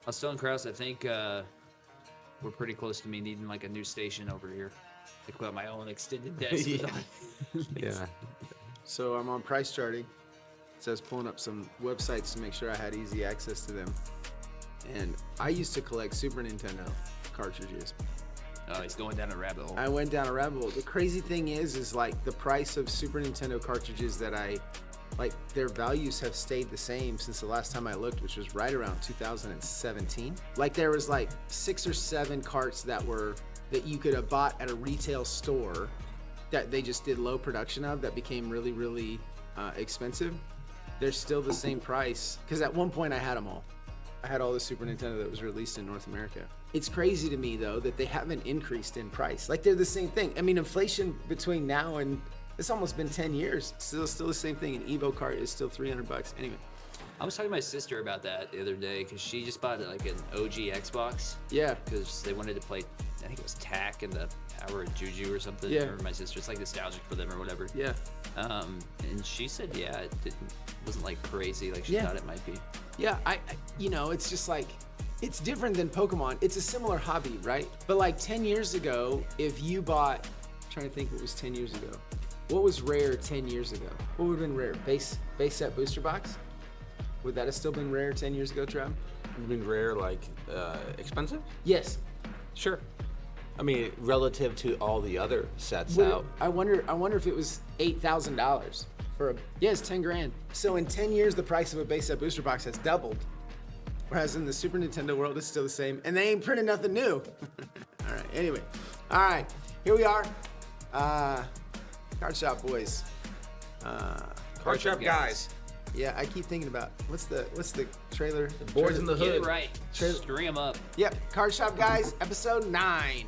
I was telling Kraus, I think we're pretty close to me needing like a new station over here. I put my own extended desk. Yeah. So I'm on price charting. So I was pulling up some websites to make sure I had easy access to them. And I used to collect Super Nintendo cartridges. Oh, he's going down a rabbit hole. I went down a rabbit hole. The crazy thing is like the price of Super Nintendo cartridges that I like, their values have stayed the same since the last time I looked, which was right around 2017. Like there was like 6 or 7 carts that you could have bought at a retail store that they just did low production of that became really, really expensive. They're still the same price because at one point I had them all. I had all the Super Nintendo that was released in North America. It's crazy to me though that they haven't increased in price. Like they're the same thing. I mean, inflation between now and it's almost been 10 years. Still the same thing. An Evo cart is still $300. Anyway, I was talking to my sister about that the other day because she just bought like an OG Xbox. yeah, Because they wanted to play, I think it was Tak and the Power of Juju or something. Yeah. Or my sister, it's like nostalgic for them or whatever. yeah, And she said, yeah, wasn't like crazy like she Yeah. thought it might be. yeah. It's just like, it's different than Pokemon. It's a similar hobby, right? But like 10 years ago, if you bought, I'm trying to think what was 10 years ago. What was rare 10 years ago? What would have been rare? Base set booster box? Would that have still been rare 10 years ago, Trav? You mean rare, like expensive? Yes. Sure. I mean, relative to all the other sets Would it- out. I wonder if it was $8,000 for it's 10 grand. So in 10 years, the price of a base set booster box has doubled. Whereas in the Super Nintendo world, it's still the same. And they ain't printing nothing new. All right, anyway. All right, here we are. Card Shop Boys. Card Shop Guys. Yeah, I keep thinking about, what's the trailer? The Boys in the Get it Hood. right. String them up. Yep, Card Shop Guys, episode 9.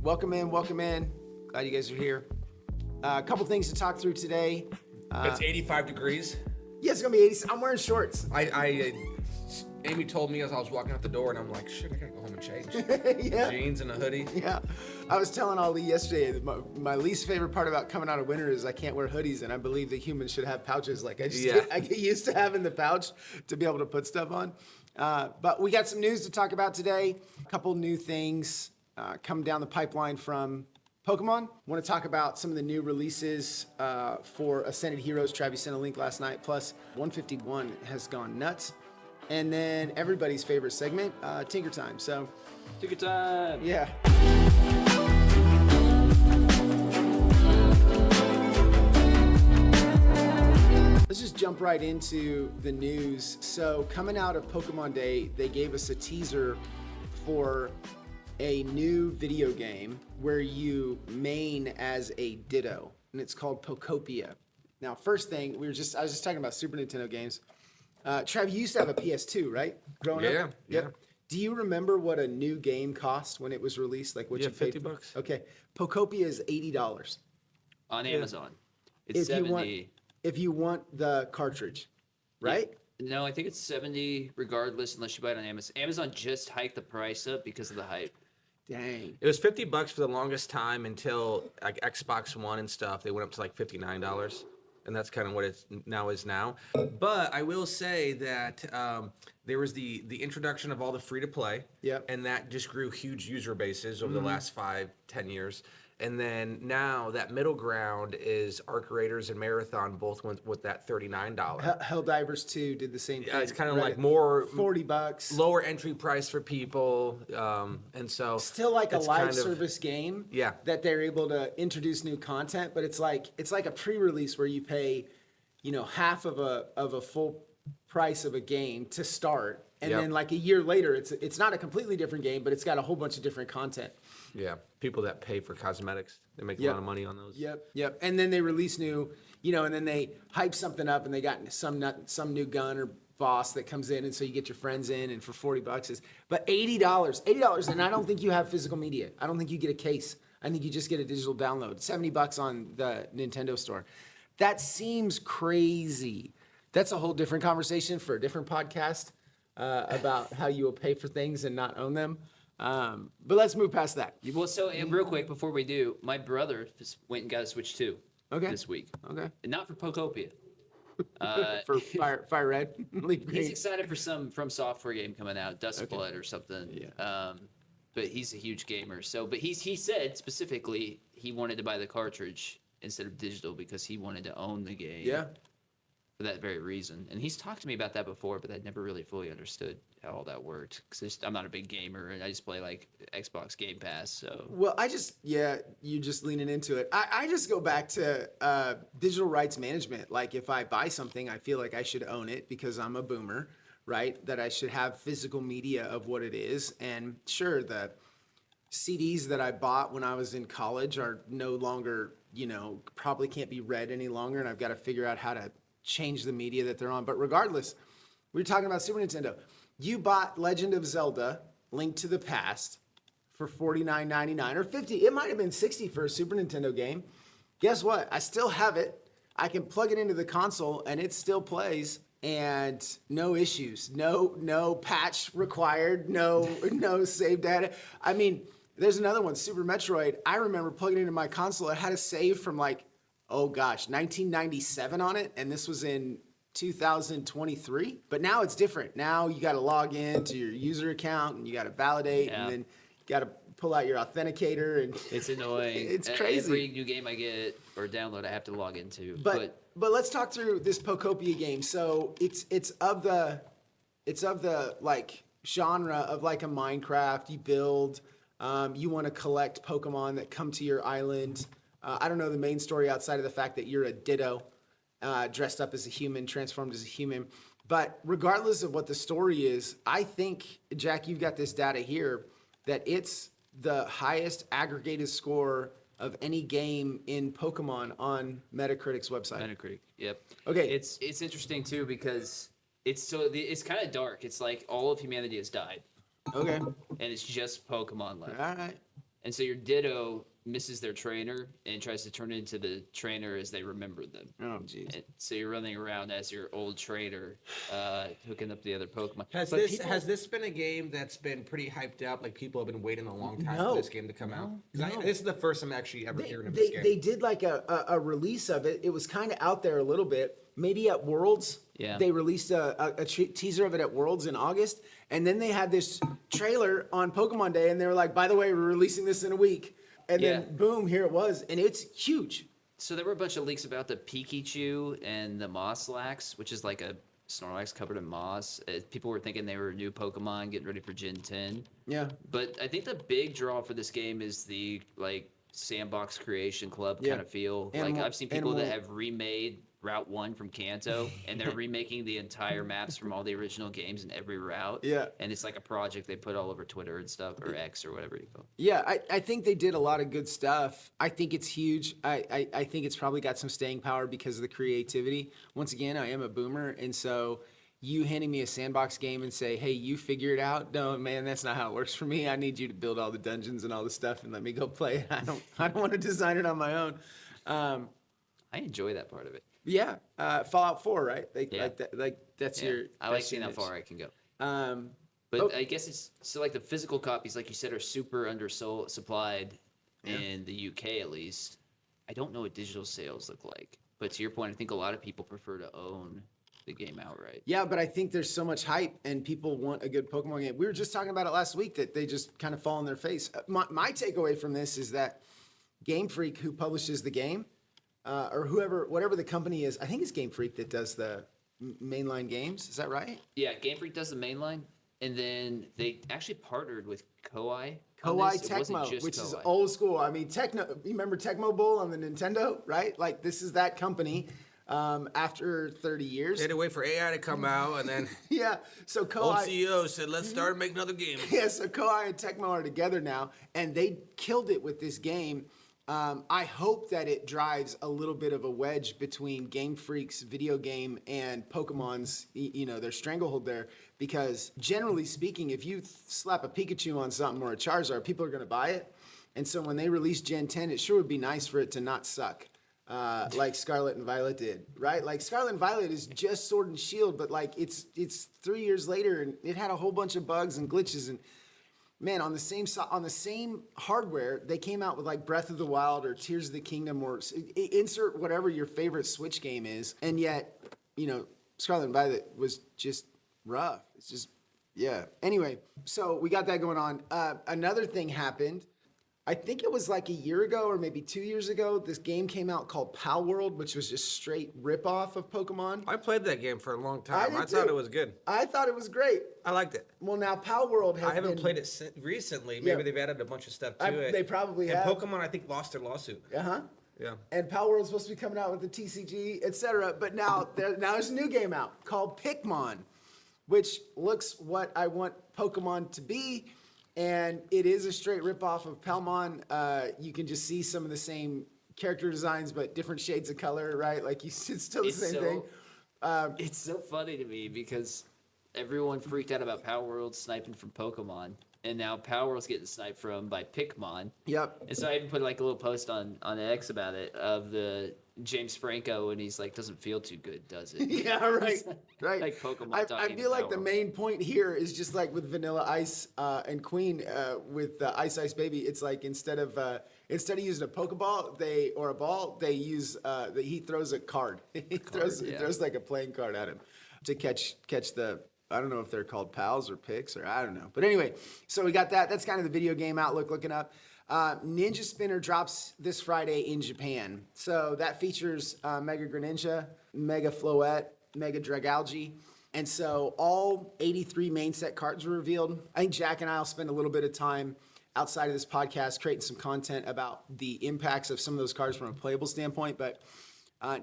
Welcome in. Glad you guys are here. A couple things to talk through today. It's 85 degrees. Yeah, it's gonna be 80. I'm wearing shorts. Amy told me as I was walking out the door, and I'm like, shit, I gotta go home and change. Yeah. Jeans and a hoodie. Yeah, I was telling Ali yesterday that my least favorite part about coming out of winter is I can't wear hoodies, and I believe that humans should have pouches. Like I get used to having the pouch to be able to put stuff on. But we got some news to talk about today. A couple new things coming down the pipeline from Pokemon. Want to talk about some of the new releases for Ascended Heroes. Travis sent a link last night. Plus, 151 has gone nuts. And then everybody's favorite segment, Tinker Time. So, Tinker Time. yeah. Let's just jump right into the news. So, coming out of Pokemon Day, they gave us a teaser for a new video game where you main as a Ditto, and it's called Pokopia. Now, first thing, I was just talking about Super Nintendo games. Trav, you used to have a PS2, right? Growing up? Yeah. Do you remember what a new game cost when it was released? Like what Yeah, you paid for? $50. Okay. Pokopia is $80 On Amazon. It's 70. if you want the cartridge, right? No, I think it's 70 regardless unless you buy it on Amazon. Amazon just hiked the price up because of the hype. Dang. It was $50 for the longest time until like Xbox One and stuff. They went up to like $59. And that's kind of what it now is now. But I will say that there was the introduction of all the free-to-play. Yep. And that just grew huge user bases over the last 5-10 years. And then now that middle ground is Arc Raiders and Marathon both went with that $39. Helldivers 2 did the same thing. Yeah, it's kind of right like at more $40. lower entry price for people. And so Still like a it's live kind of- service game. Yeah. That they're able to introduce new content, but it's like a pre-release where you pay, half of a full price of a game to start, And Yep. then like a year later, it's not a completely different game, but it's got a whole bunch of different content. Yeah, people that pay for cosmetics, they make a Yep. lot of money on those. Yep. And then they release new, and then they hype something up, and they got some new gun or boss that comes in, and so you get your friends in, and for $40 is, but $80, and I don't think you have physical media. I don't think you get a case. I think you just get a digital download. $70 on the Nintendo store. That seems crazy. That's a whole different conversation for a different podcast about how you will pay for things and not own them. But let's move past that. Well, so and real quick before we do, my brother just went and got a Switch 2 this week. Okay. And not for Pokopia. For Fire Red, Leaf Green. He's excited for some From Software game coming out, Dustblood or something. Yeah. But he's a huge gamer. So, but he said specifically he wanted to buy the cartridge instead of digital because he wanted to own the game. Yeah. For that very reason. And he's talked to me about that before, but I never really fully understood how all that worked. Because I'm not a big gamer, and I just play like Xbox Game Pass. So Well, you're just leaning into it. I just go back to digital rights management. Like if I buy something, I feel like I should own it because I'm a boomer, right? That I should have physical media of what it is. And sure, the CDs that I bought when I was in college are no longer, probably can't be read any longer. And I've got to figure out how to change the media that they're on. But regardless, we were talking about Super Nintendo. You bought Legend of Zelda, Link to the Past for $49.99 or $50. It might have been $60 for a Super Nintendo game. Guess what? I still have it. I can plug it into the console and it still plays and no issues. No patch required, no save data. I mean, there's another one, Super Metroid. I remember plugging it into my console. It had a save from 1997 on it, and this was in 2023. But now it's different. Now you got to log in to your user account, and you got to validate, and then you got to pull out your authenticator, and it's annoying. It's crazy. Every new game I get or download, I have to log into. But let's talk through this Pokopia game. So it's of the like genre of like a Minecraft. You build. You want to collect Pokemon that come to your island. I don't know the main story outside of the fact that you're a Ditto, dressed up as a human, transformed as a human. But regardless of what the story is, I think, Jack, you've got this data here, that it's the highest aggregated score of any game in Pokemon on Metacritic's website. Metacritic, yep. Okay. It's interesting too because it's kind of dark. It's like all of humanity has died. Okay. And it's just Pokemon left. All right. And so your Ditto misses their trainer and tries to turn into the trainer as they remember them. Oh, jeez. And so you're running around as your old trainer, hooking up the other Pokemon. Has this been a game that's been pretty hyped up? Like people have been waiting a long time for this game to come out. This is the first I'm actually ever hearing of this game. They did like a release of it. It was kind of out there a little bit. Maybe at Worlds. Yeah. They released a teaser of it at Worlds in August, and then they had this trailer on Pokemon Day, and they were like, "By the way, we're releasing this in a week." And then boom, here it was, and it's huge. So there were a bunch of leaks about the Pikachu and the Mosslax, which is like a Snorlax covered in moss. People were thinking they were new Pokemon getting ready for Gen 10. Yeah. But I think the big draw for this game is the sandbox creation club kind of feel. I've seen people that have remade Route 1 from Kanto, and they're remaking the entire maps from all the original games in every route. Yeah. And it's like a project they put all over Twitter and stuff, or X or whatever you call it. Yeah, I think they did a lot of good stuff. I think it's huge. I think it's probably got some staying power because of the creativity. Once again, I am a boomer, and so you handing me a sandbox game and say, hey, you figure it out. No, man, that's not how it works for me. I need you to build all the dungeons and all the stuff and let me go play it. I don't want to design it on my own. I enjoy that part of it. Yeah, Fallout 4, right? That's Yeah. your. I like seeing how far I can go. But I guess it's so the physical copies, like you said, are super supplied in the UK at least. I don't know what digital sales look like, but to your point, I think a lot of people prefer to own the game outright. Yeah, but I think there's so much hype and people want a good Pokemon game. We were just talking about it last week that they just kind of fall on their face. My takeaway from this is that Game Freak, who publishes the game, or whatever the company is, I think it's Game Freak that does the mainline games. Is that right? Yeah, Game Freak does the mainline, and then they actually partnered with Koei. Koei Tecmo, which is old school. I mean, you remember Tecmo Bowl on the Nintendo, right? Like this is that company. after 30 years. They had to wait for AI to come out, and then Yeah, so old Koei, CEO said, "Let's start making another game." yeah, so Koei and Tecmo are together now, and they killed it with this game. I hope that it drives a little bit of a wedge between Game Freak's video game and Pokemon's, their stranglehold there. Because generally speaking, if you slap a Pikachu on something or a Charizard, people are going to buy it. And so when they release Gen 10, it sure would be nice for it to not suck. Like Scarlet and Violet did, right? Like Scarlet and Violet is just Sword and Shield, but like it's 3 years later and it had a whole bunch of bugs and glitches. And man, on the same hardware, they came out with like Breath of the Wild or Tears of the Kingdom or insert whatever your favorite Switch game is, and yet Scarlet and Violet was just rough. It's just Anyway, so we got that going on. Another thing happened. I think it was like a year ago or maybe 2 years ago. This game came out called Pal World, which was just straight rip-off of Pokemon. I played that game for a long time. I did thought too. it was good. I thought it was great. I liked it. Well, now Pal World has I haven't been, played it recently. Maybe they've added a bunch of stuff to it. They probably and have. Pokemon, I think, lost their lawsuit. Uh-huh. Yeah. And Pal World's supposed to be coming out with the TCG, etc. But now there's a new game out called Pikmon, which looks what I want Pokemon to be. And it is a straight ripoff of Palmon. You can just see some of the same character designs, but different shades of color, right? Like it's still the same thing. It's so funny to me because everyone freaked out about Power World sniping from Pokemon, and now Power World's getting sniped by Pikmon. Yep. And so I even put like a little post on X about it of the James Franco, and he's like, doesn't feel too good, does it? Yeah, right. Right. Like Pokemon I talking feel like Power the World. main point here is just like with Vanilla Ice and Queen with Ice Ice Baby. It's like instead of using a Pokeball or a ball, they use he throws a card. He throws like a playing card at him to catch the. I don't know if they're called pals or picks or I don't know. But anyway, so we got that. That's kind of the video game outlook looking up. Ninja Spinner drops this Friday in Japan. So that features Mega Greninja, Mega Floette, Mega Dragalge. And so all 83 main set cards were revealed. I think Jack and I will spend a little bit of time outside of this podcast creating some content about the impacts of some of those cards from a playable standpoint. But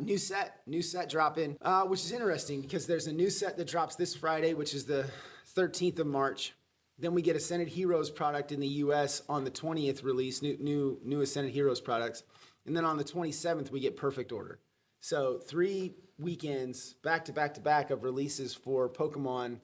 new set dropping, which is interesting because there's a new set that drops this Friday, which is the 13th of March. Then we get Ascended Heroes product in the U.S. on the 20th release, new Ascended Heroes products. And then on the 27th, we get Perfect Order. So 3 weekends back to back to back of releases for Pokemon,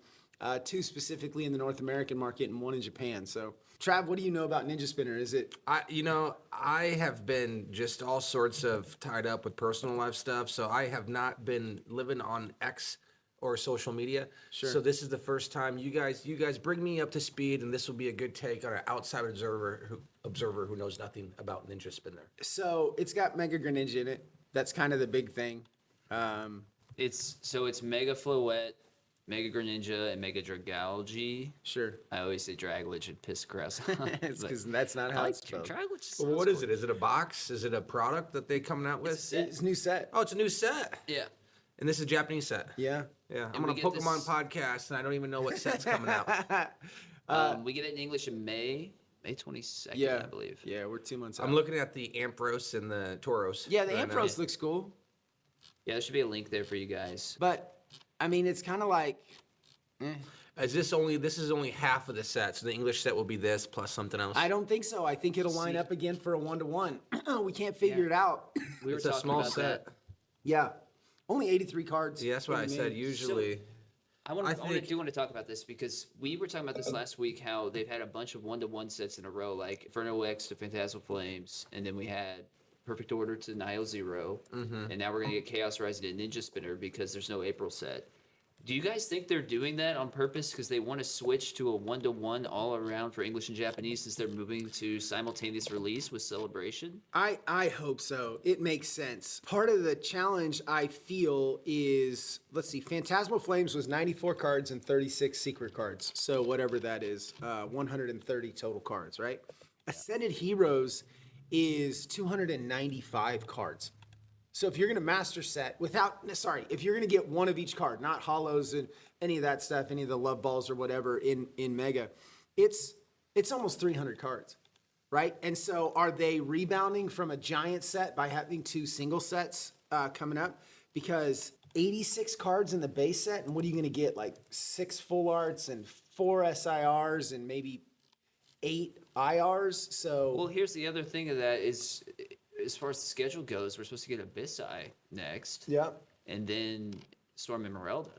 2 specifically in the North American market and 1 in Japan. So Trav, what do you know about Ninja Spinner? Is it? I have been just all sorts of tied up with personal life stuff, so I have not been living on X or social media. Sure. So this is the first time you guys bring me up to speed, and this will be a good take on an outside observer who knows nothing about Ninja Spinner. So it's got Mega Greninja in it. That's kind of the big thing. It's Mega Floette, Mega Greninja, and Mega Dragalge. Sure. I always say Dragalge and piss Chris. It's because that's not how it's spelled. Dragalge. Well, what is it? Is it a box? Is it a product that they coming out with? It's a new set. Oh, it's a new set. Yeah. And this is a Japanese set. Yeah. Yeah. And I'm on a we get Pokemon this- podcast, and I don't even know what set's coming out. We get it in English in May 22nd, Yeah. I believe. Yeah, we're 2 months out. I'm looking at the Ampharos and the Tauros. Yeah, the right now. Ampharos looks cool. Yeah, there should be a link there for you guys. But, I mean, it's kind of like, This is only half of the set, so the English set will be this plus something else. I don't think so. I think it'll line See. up again for a 1-to-1. We can't figure it out. We were It's a talking small about set. that. Yeah. Only 83 cards. Yeah, that's what I What do you said. mean? Usually, I do want to talk about this because we were talking about this last week, how they've had a bunch of 1-to-1 sets in a row, like Inferno X to Phantasmal Flames, and then we had Perfect Order to Nile Zero, and now we're going to get Chaos Rising to Ninja Spinner because there's no April set. Do you guys think they're doing that on purpose because they want to switch to a 1-to-1 all around for English and Japanese since they're moving to simultaneous release with Celebration? I hope so. It makes sense. Part of the challenge I feel is, let's see, Phantasmal Flames was 94 cards and 36 secret cards. So whatever that is, 130 total cards, right? Ascended Heroes is 295 cards. So if you're going to master set if you're going to get one of each card, not hollows and any of that stuff, any of the love balls or whatever in Mega, it's almost 300 cards, right? And so are they rebounding from a giant set by having 2 single sets coming up? because 86 cards in the base set, and what are you going to get? Like 6 full arts and 4 SIRs and maybe 8 IRs. So Well, here's the other thing of that is, as far as the schedule goes, we're supposed to get Abyssai next, yep. and then Storm and Merelda,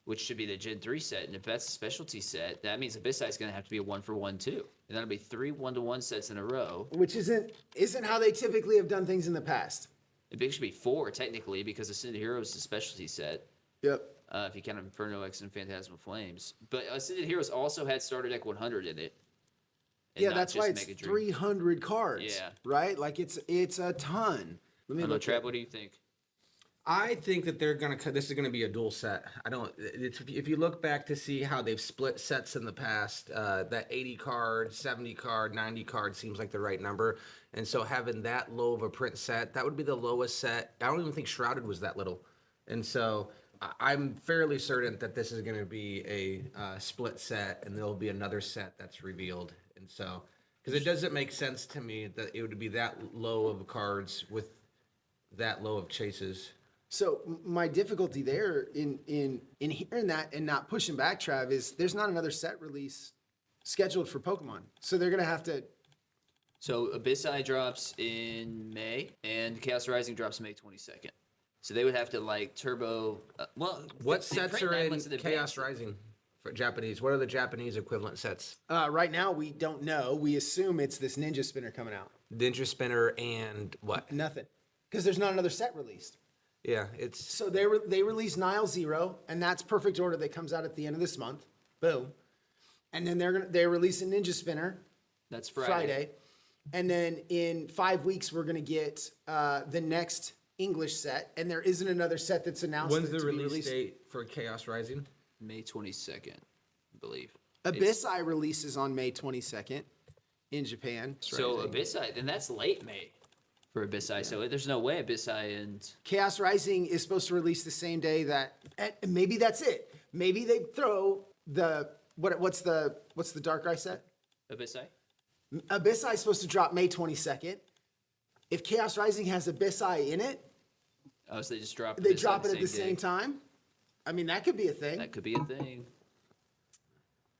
which should be the Gen 3 set. And if that's a specialty set, that means Abyssai is going to have to be a 1-for-1 too. And that'll be 3 1-to-1 sets in a row. Which isn't how they typically have done things in the past. It should be 4 technically because Ascended Heroes is a specialty set. Yep. If you count Inferno X and Phantasmal Flames. But Ascended Heroes also had starter deck 100 in it. And Yeah, not that's just why it's Mega Dream. 300 cards. Yeah. Right? Like it's a ton. Let I me don't know, look. Trav, what do you think? I think that this is gonna be a dual set. I don't. If you look back to see how they've split sets in the past, that 80 card, 70 card, 90 card seems like the right number. And so having that low of a print set, that would be the lowest set. I don't even think Shrouded was that little. And so I'm fairly certain that this is going to be a split set, and there'll be another set that's revealed. And so, because it doesn't make sense to me that it would be that low of cards with that low of chases. So my difficulty there in hearing that and not pushing back, Trav, is there's not another set release scheduled for Pokemon. So they're gonna have to. So Abyssai drops in May, and Chaos Rising drops May 22nd. So they would have to like turbo. What they sets print are 9 in months advance. Chaos Rising for Japanese? What are the Japanese equivalent sets? Right now, we don't know. We assume it's this Ninja Spinner coming out. Ninja Spinner and what? Nothing, because there's not another set released. Yeah, it's So they release Nile Zero, and that's Perfect Order that comes out at the end of this month. Boom. And then they're releasing Ninja Spinner That's Friday. And then in 5 weeks, we're going to get the next English set. And there isn't another set that's announced. when's the to be release released. date for Chaos Rising? May 22nd, I believe. Abyssai releases on May 22nd in Japan. So Abyssai, then that's late May for Abyssai. So there's no way Abyssai and Chaos Rising is supposed to release the same day that, and maybe that's it. Maybe they throw the, what's the Darkrai set? Abyssai. Abyssai is supposed to drop May 22nd. If Chaos Rising has Abyssai in it, Oh, so they just drop. they Abyssai drop it at the day. same time. I mean, that could be a thing. That could be a thing.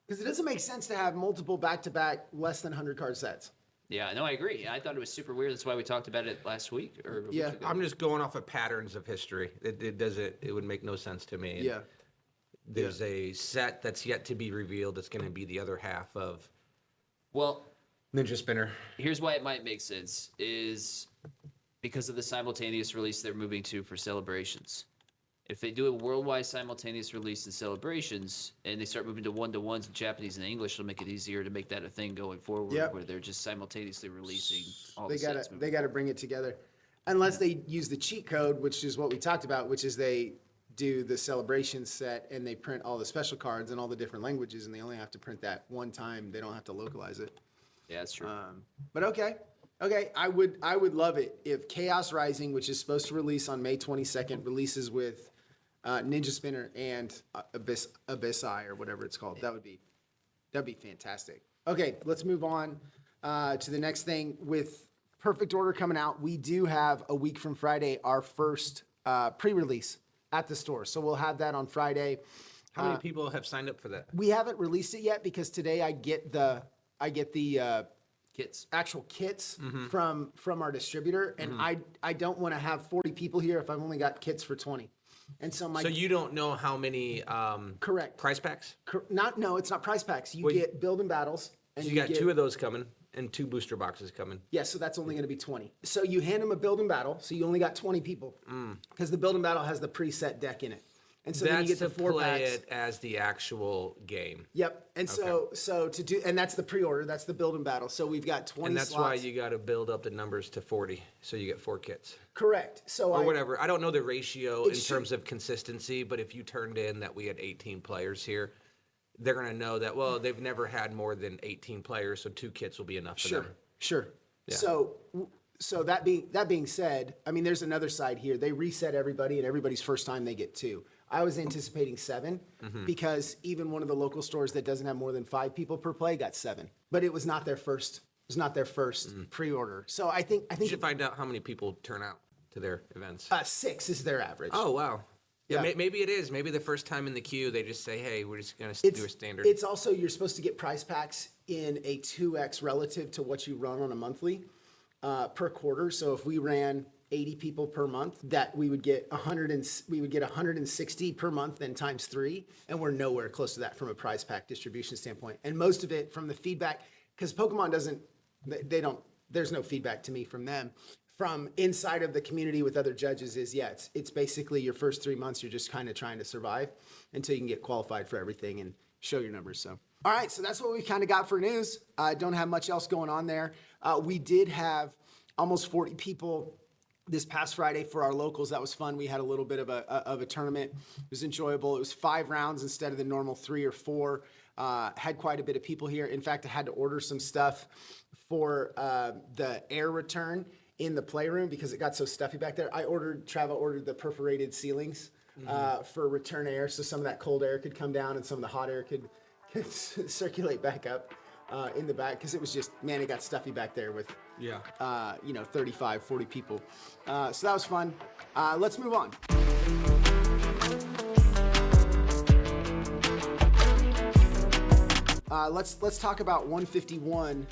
Because it doesn't make sense to have multiple back-to-back less than 100 card sets. Yeah, no, I agree. I thought it was super weird. That's why we talked about it last week or a week Yeah, ago. I'm just going off of patterns of history. It would make no sense to me. Yeah. There's a set that's yet to be revealed that's going to be the other half of Well, Ninja Spinner. here's why it might make sense is because of the simultaneous release they're moving to for celebrations. If they do a worldwide simultaneous release in celebrations and they start moving to 1-to-1s in Japanese and English, it'll make it easier to make that a thing going forward Yep. where they're just simultaneously releasing all They the sets. gotta they gotta bring it together, unless they use the cheat code, which is what we talked about, which is they do the celebration set and they print all the special cards in all the different languages, and they only have to print that one time. They don't have to localize it. Yeah, that's true. But okay, I would love it if Chaos Rising, which is supposed to release on May 22nd, releases with Ninja Spinner and Abyssai or whatever it's called. That'd be fantastic. Okay, let's move on to the next thing. With Perfect Order coming out, we do have a week from Friday our first pre-release at the store. So we'll have that on Friday. How many people have signed up for that? We haven't released it yet because today I get the Kits. actual kits from our distributor, and I don't want to have 40 people here if I've only got kits for 20. And so So you don't know how many correct. prize packs? No, it's not prize packs. You Well, get building battles, and So you got get, 2 of those coming and 2 booster boxes coming. Yeah, so that's only going to be 20. So you hand them a building battle, so you only got 20 people because the building battle has the preset deck in it, and so then you That's get to the 4 play packs. it as the actual game. Yep, and so to do, and that's the pre-order. That's the building battle. So we've got 20 And that's slots. why you got to build up the numbers to 40, so you get 4 kits. Correct. So Or whatever. I don't know the ratio in should- terms of consistency, but if you turned in that we had 18 players here, they're going to know that, well, they've never had more than 18 players, so 2 kits will be enough for them. Sure. Yeah. So that being said, I mean, there's another side here. They reset everybody, and everybody's first time they get 2. I was anticipating 7 because even one of the local stores that doesn't have more than 5 people per play got 7, but it was not their first. It was not their first pre-order. So I think You should find out how many people turn out to their events? 6 is their average. Oh, wow. Yeah, Yeah. maybe it is. Maybe the first time in the queue, they just say, hey, we're just going to do a standard. It's also, you're supposed to get prize packs in a 2x relative to what you run on a monthly per quarter. So if we ran 80 people per month, that we would get 160 per month, then times 3, and we're nowhere close to that from a prize pack distribution standpoint. And most of it from the feedback, because Pokemon doesn't, there's no feedback to me from them. From inside of the community with other judges is, it's basically your first 3 months, you're just kind of trying to survive until you can get qualified for everything and show your numbers. So, all right, so that's what we kind of got for news. I don't have much else going on there. We did have almost 40 people this past Friday for our locals. That was fun. We had a little bit of a tournament. It was enjoyable. It was 5 rounds instead of the normal 3 or 4. Had quite a bit of people here. In fact, I had to order some stuff for the air return in the playroom because it got so stuffy back there. Trava ordered the perforated ceilings for return air, so some of that cold air could come down and some of the hot air could circulate back up in the back, because it was just, man, it got stuffy back there with 35, 40 people. So that was fun. Let's move on. Let's talk about 151.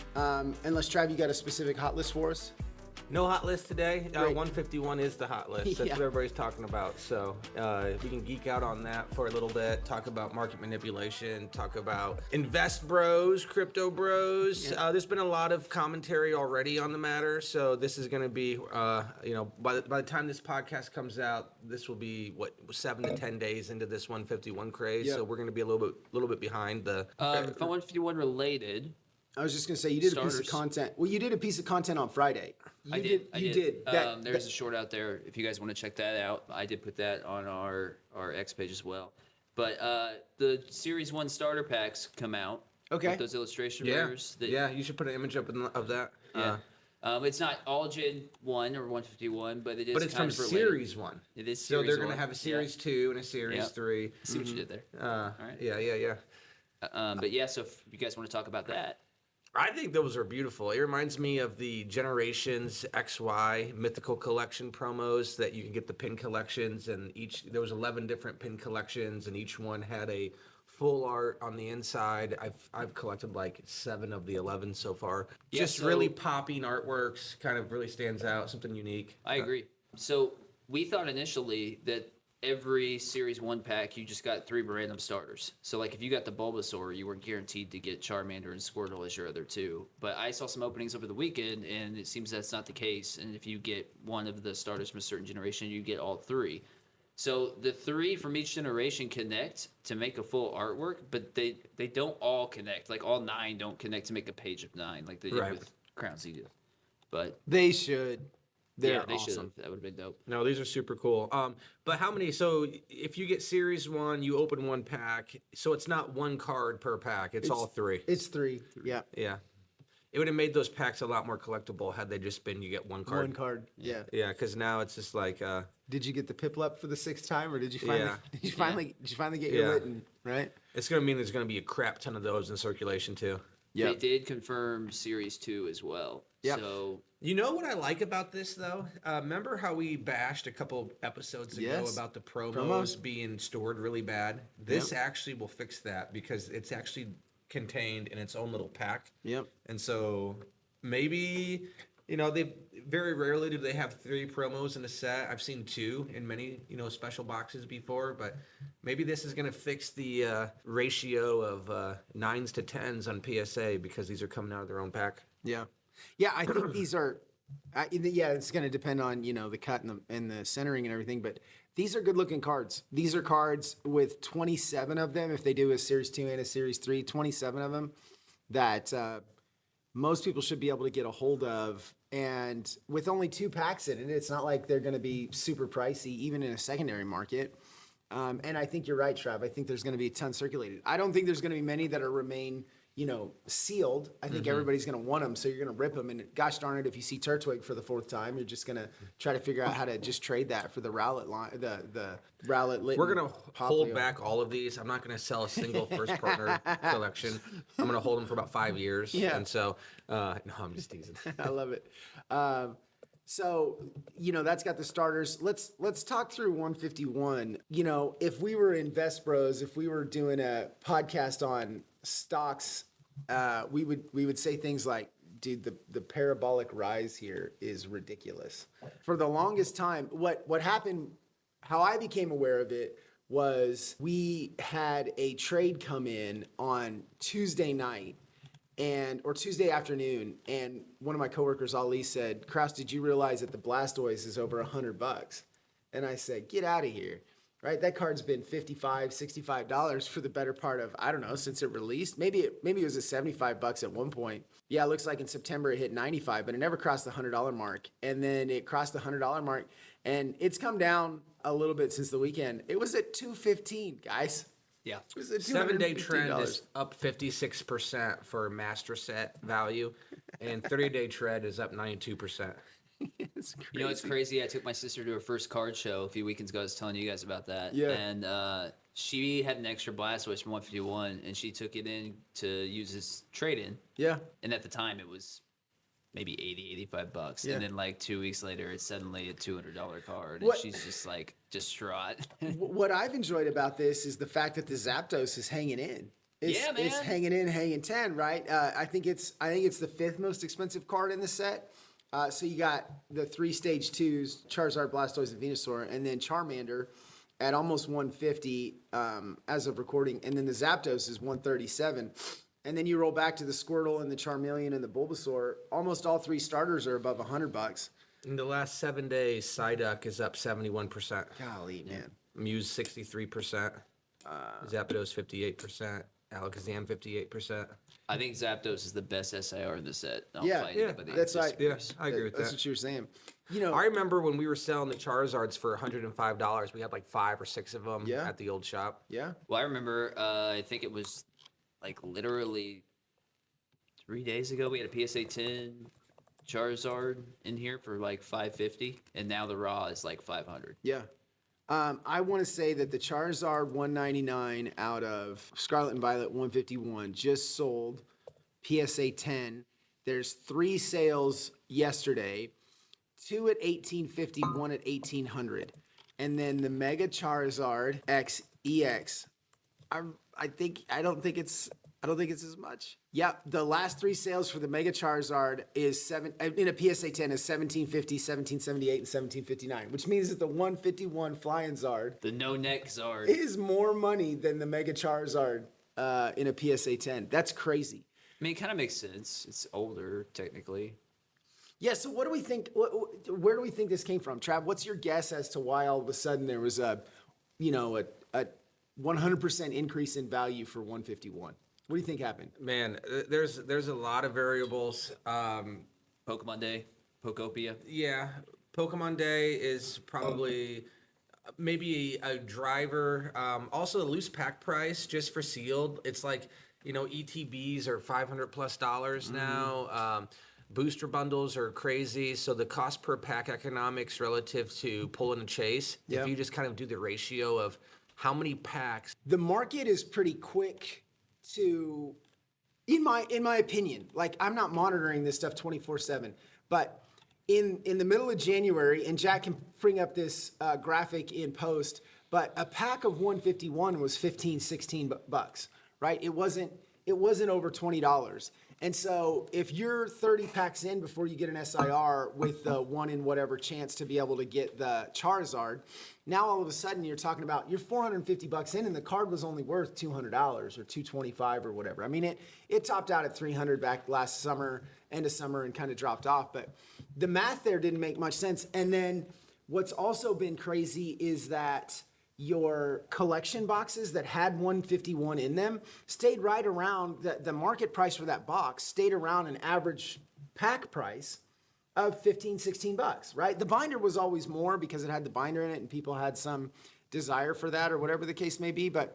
Unless Trav, you got a specific hot list for us? No hot list today. Great. 151 is the hot list. That's Yeah. what everybody's talking about. So we can geek out on that for a little bit. Talk about market manipulation. Talk about invest bros, crypto bros. Yeah. There's been a lot of commentary already on the matter. So this is going to be, by the time this podcast comes out, this will be 7 to 10 days into this 151 craze. Yep. So we're going to be a little bit behind the. From 151 related, I was just going to say, you did a piece Starters. of content. Well, you did a piece of content on Friday. I did. That, There's a short out there if you guys want to check that out. I did put that on our X page as well. But the Series 1 starter packs come out. Okay. With those illustration Yeah. rares. You should put an image up of that. Yeah. It's not all Gen 1 or 151, but it is But it's from kind of related. Series 1. It is So Series they're going 1. to have a Series 2 and a Series Yeah. 3. I see what you did there. right. Yeah. But yeah, so if you guys want to talk about that. I think those are beautiful. It reminds me of the Generations XY Mythical Collection promos that you can get the pin collections, and there was 11 different pin collections, and each one had a full art on the inside. I've collected like 7 of the 11 so far. Yeah, Just so- really popping artworks, kind of really stands out, something unique. I agree. So we thought initially that every Series 1 pack, you just got 3 random starters. So, like, if you got the Bulbasaur, you weren't guaranteed to get Charmander and Squirtle as your other 2. But I saw some openings over the weekend, and it seems that's not the case. And if you get one of the starters from a certain generation, you get all 3. So the 3 from each generation connect to make a full artwork, but they don't all connect. Like, all 9 don't connect to make a page of 9, like they did Right. with Crown Zenith. But they should. They're they should awesome. have. That would have been dope. No, these are super cool. But how many? So if you get Series 1, you open 1 pack. So it's not 1 card per pack. It's all 3. It's 3. Yeah. Yeah. It would have made those packs a lot more collectible had they just been you get 1 card. 1 card. Yeah. Yeah, because now it's just like Did you get the Piplup for the 6th time, or did you finally? Yeah. Did you finally get your Yeah. Litten, right? it's gonna mean there's gonna be a crap ton of those in circulation too. Yeah. They did confirm Series 2 as well. Yep. So You know what I like about this though? Remember how we bashed a couple episodes ago Yes. about the promos Promos. being stored really bad? This actually will fix that because it's actually contained in its own little pack. Yep. And so maybe, they very rarely do they have 3 promos in a set. I've seen 2 in many, special boxes before, but maybe this is going to fix the ratio of 9s to 10s on PSA because these are coming out of their own pack. Yeah. Yeah, I think these are. It's going to depend on the cut and the centering and everything, but these are good looking cards. These are cards with 27 of them. If they do a Series 2 and a Series 3, 27 of them that most people should be able to get a hold of. And with only 2 packs in it, it's not like they're going to be super pricey, even in a secondary market. And I think you're right, Trav. I think there's going to be a ton circulated. I don't think there's going to be many that are remain sealed. I think everybody's going to want them, so you're going to rip them. And gosh darn it, if you see Turtwig for the 4th time, you're just going to try to figure out how to just trade that for the Rowlet line, the Rowlet Litten. We're going to hold Poplio. back all of these. I'm not going to sell a single first partner collection. I'm going to hold them for about 5 years. Yeah. And so, no, I'm just teasing. I love it. So, that's got the starters. Let's talk through 151. If we were Invest Bros, if we were doing a podcast on stocks, we would say things like, dude, the parabolic rise here is ridiculous. For the longest time, what happened, how I became aware of it was we had a trade come in on Tuesday night or Tuesday afternoon, and one of my coworkers, Ali, said, "Kraus, did you realize that the Blastoise is over $100?" And I said, "Get out of here." Right? That card's been $55, $65 for the better part of, I don't know, since it released. Maybe it was at $75 at one point. Yeah, it looks like in September it hit 95, but it never crossed the $100 mark. And then it crossed the $100 mark, and it's come down a little bit since the weekend. It was at $215, guys. Yeah. It was at $7 day $215. trend is up 56% for master set value, and 30-day trend is up 92%. It's crazy. You know, it's crazy. I took my sister to her first card show a few weekends ago. I was telling you guys about that. Yeah. And she had an extra Blastoise from 151, and she took it in to use as trade-in. Yeah. And at the time, it was maybe $80, $85. Yeah. And then like 2 weeks later, it's suddenly a $200 card. And What- she's just like distraught. What I've enjoyed about this is the fact that the Zapdos is hanging in. Yeah, man. It's hanging in, hanging 10, right? I think it's the fifth most expensive card in the set. So you got the 3 stage 2s, Charizard, Blastoise, and Venusaur, and then Charmander at almost 150 as of recording, and then the Zapdos is 137. And then you roll back to the Squirtle and the Charmeleon and the Bulbasaur. Almost all 3 starters are above $100. In the last 7 days, Psyduck is up 71%. Golly, man. Muse 63%. Zapdos 58%. Alakazam 58%. I think Zapdos is the best SIR in the set. I'll Yeah, fight yeah, anybody that's that right. Yeah, disagrees. I agree with That's that. what you were saying. I remember when we were selling the Charizards for $105. We had like 5 or 6 of them Yeah. at the old shop. Yeah. Well, I remember, I think it was like literally 3 days ago, we had a PSA 10 Charizard in here for like $550, and now the raw is like $500. Yeah. I want to say that the Charizard 199 out of Scarlet and Violet 151 just sold PSA 10. There's 3 sales yesterday, 2 at 1850, 1 at 1800. And then the Mega Charizard X EX, I don't think it's as much. Yeah, the last 3 sales for the Mega Charizard is in a PSA 10 is 1750, 1778, and 1759, which means that the 151 Flying Zard The no neck Zard. is more money than the Mega Charizard in a PSA 10. That's crazy. I mean, it kind of makes sense. It's older, technically. Yeah, so what do we think? Where do we think this came from, Trav? What's your guess as to why all of a sudden there was a 100% increase in value for 151? What do you think happened? Man, there's a lot of variables. Pokemon Day, Pokopia. Yeah, Pokemon Day is probably maybe a driver. Also, the loose pack price just for sealed. It's like, ETBs are $500+ now. Booster bundles are crazy. So the cost per pack economics relative to pull and chase, Yeah. if you just kind of do the ratio of how many packs. The market is pretty quick to, in my opinion, like I'm not monitoring this stuff 24/7, but in the middle of January, and Jack can bring up this graphic in post, but a pack of 151 was 15, 16 bucks, right? It wasn't over $20. And so if you're 30 packs in before you get an SIR with the 1 in whatever chance to be able to get the Charizard, now all of a sudden you're talking about you're 450 bucks in and the card was only worth $200 or $225 or whatever. I mean, it topped out at 300 back last summer, end of summer, and kind of dropped off. But the math there didn't make much sense. And then what's also been crazy is that your collection boxes that had 151 in them stayed right around the market price for that box stayed around an average pack price of 15, 16 bucks, right? The binder was always more because it had the binder in it and people had some desire for that or whatever the case may be. But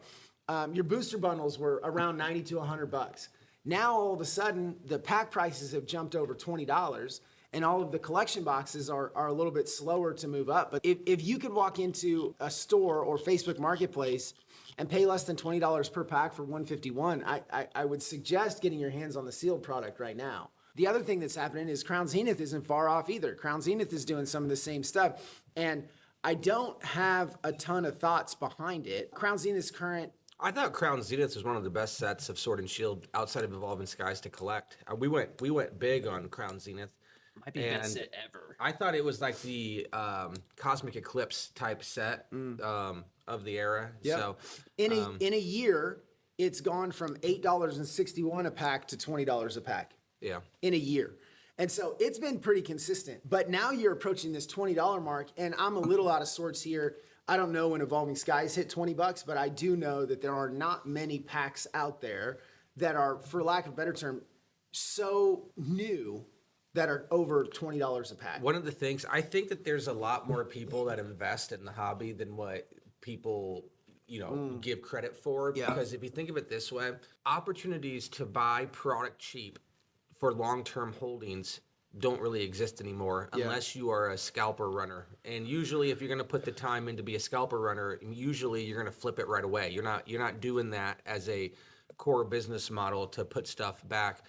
your booster bundles were around 90 to 100 bucks. Now, all of a sudden, the pack prices have jumped over $20. And all of the collection boxes are a little bit slower to move up. But if you could walk into a store or Facebook Marketplace and pay less than $20 per pack for 151, I would suggest getting your hands on the sealed product right now. the other thing that's happening is Crown Zenith isn't far off either. Crown Zenith is doing some of the same stuff. And I don't have a ton of thoughts behind it. Crown Zenith's current. I thought Crown Zenith was one of the best sets of Sword and Shield outside of Evolving Skies to collect. We went big on Crown Zenith. Might be the best set ever. I thought it was like the Cosmic Eclipse type set of the era. Yep. So In a year, it's gone from $8.61 a pack to $20 a pack. Yeah. In a year. And so it's been pretty consistent. But now you're approaching this $20 mark, and I'm a little out of sorts here. I don't know when Evolving Skies hit $20, but I do know that there are not many packs out there that are, for lack of a better term, so new that are over $20 a pack. One of the things, I think that there's a lot more people that invest in the hobby than what people, give credit for. Yeah. Because if you think of it this way, opportunities to buy product cheap for long-term holdings don't really exist anymore unless you are a scalper runner. And usually if you're going to put the time in to be a scalper runner, usually you're going to flip it right away. You're not doing that as a core business model to put stuff back.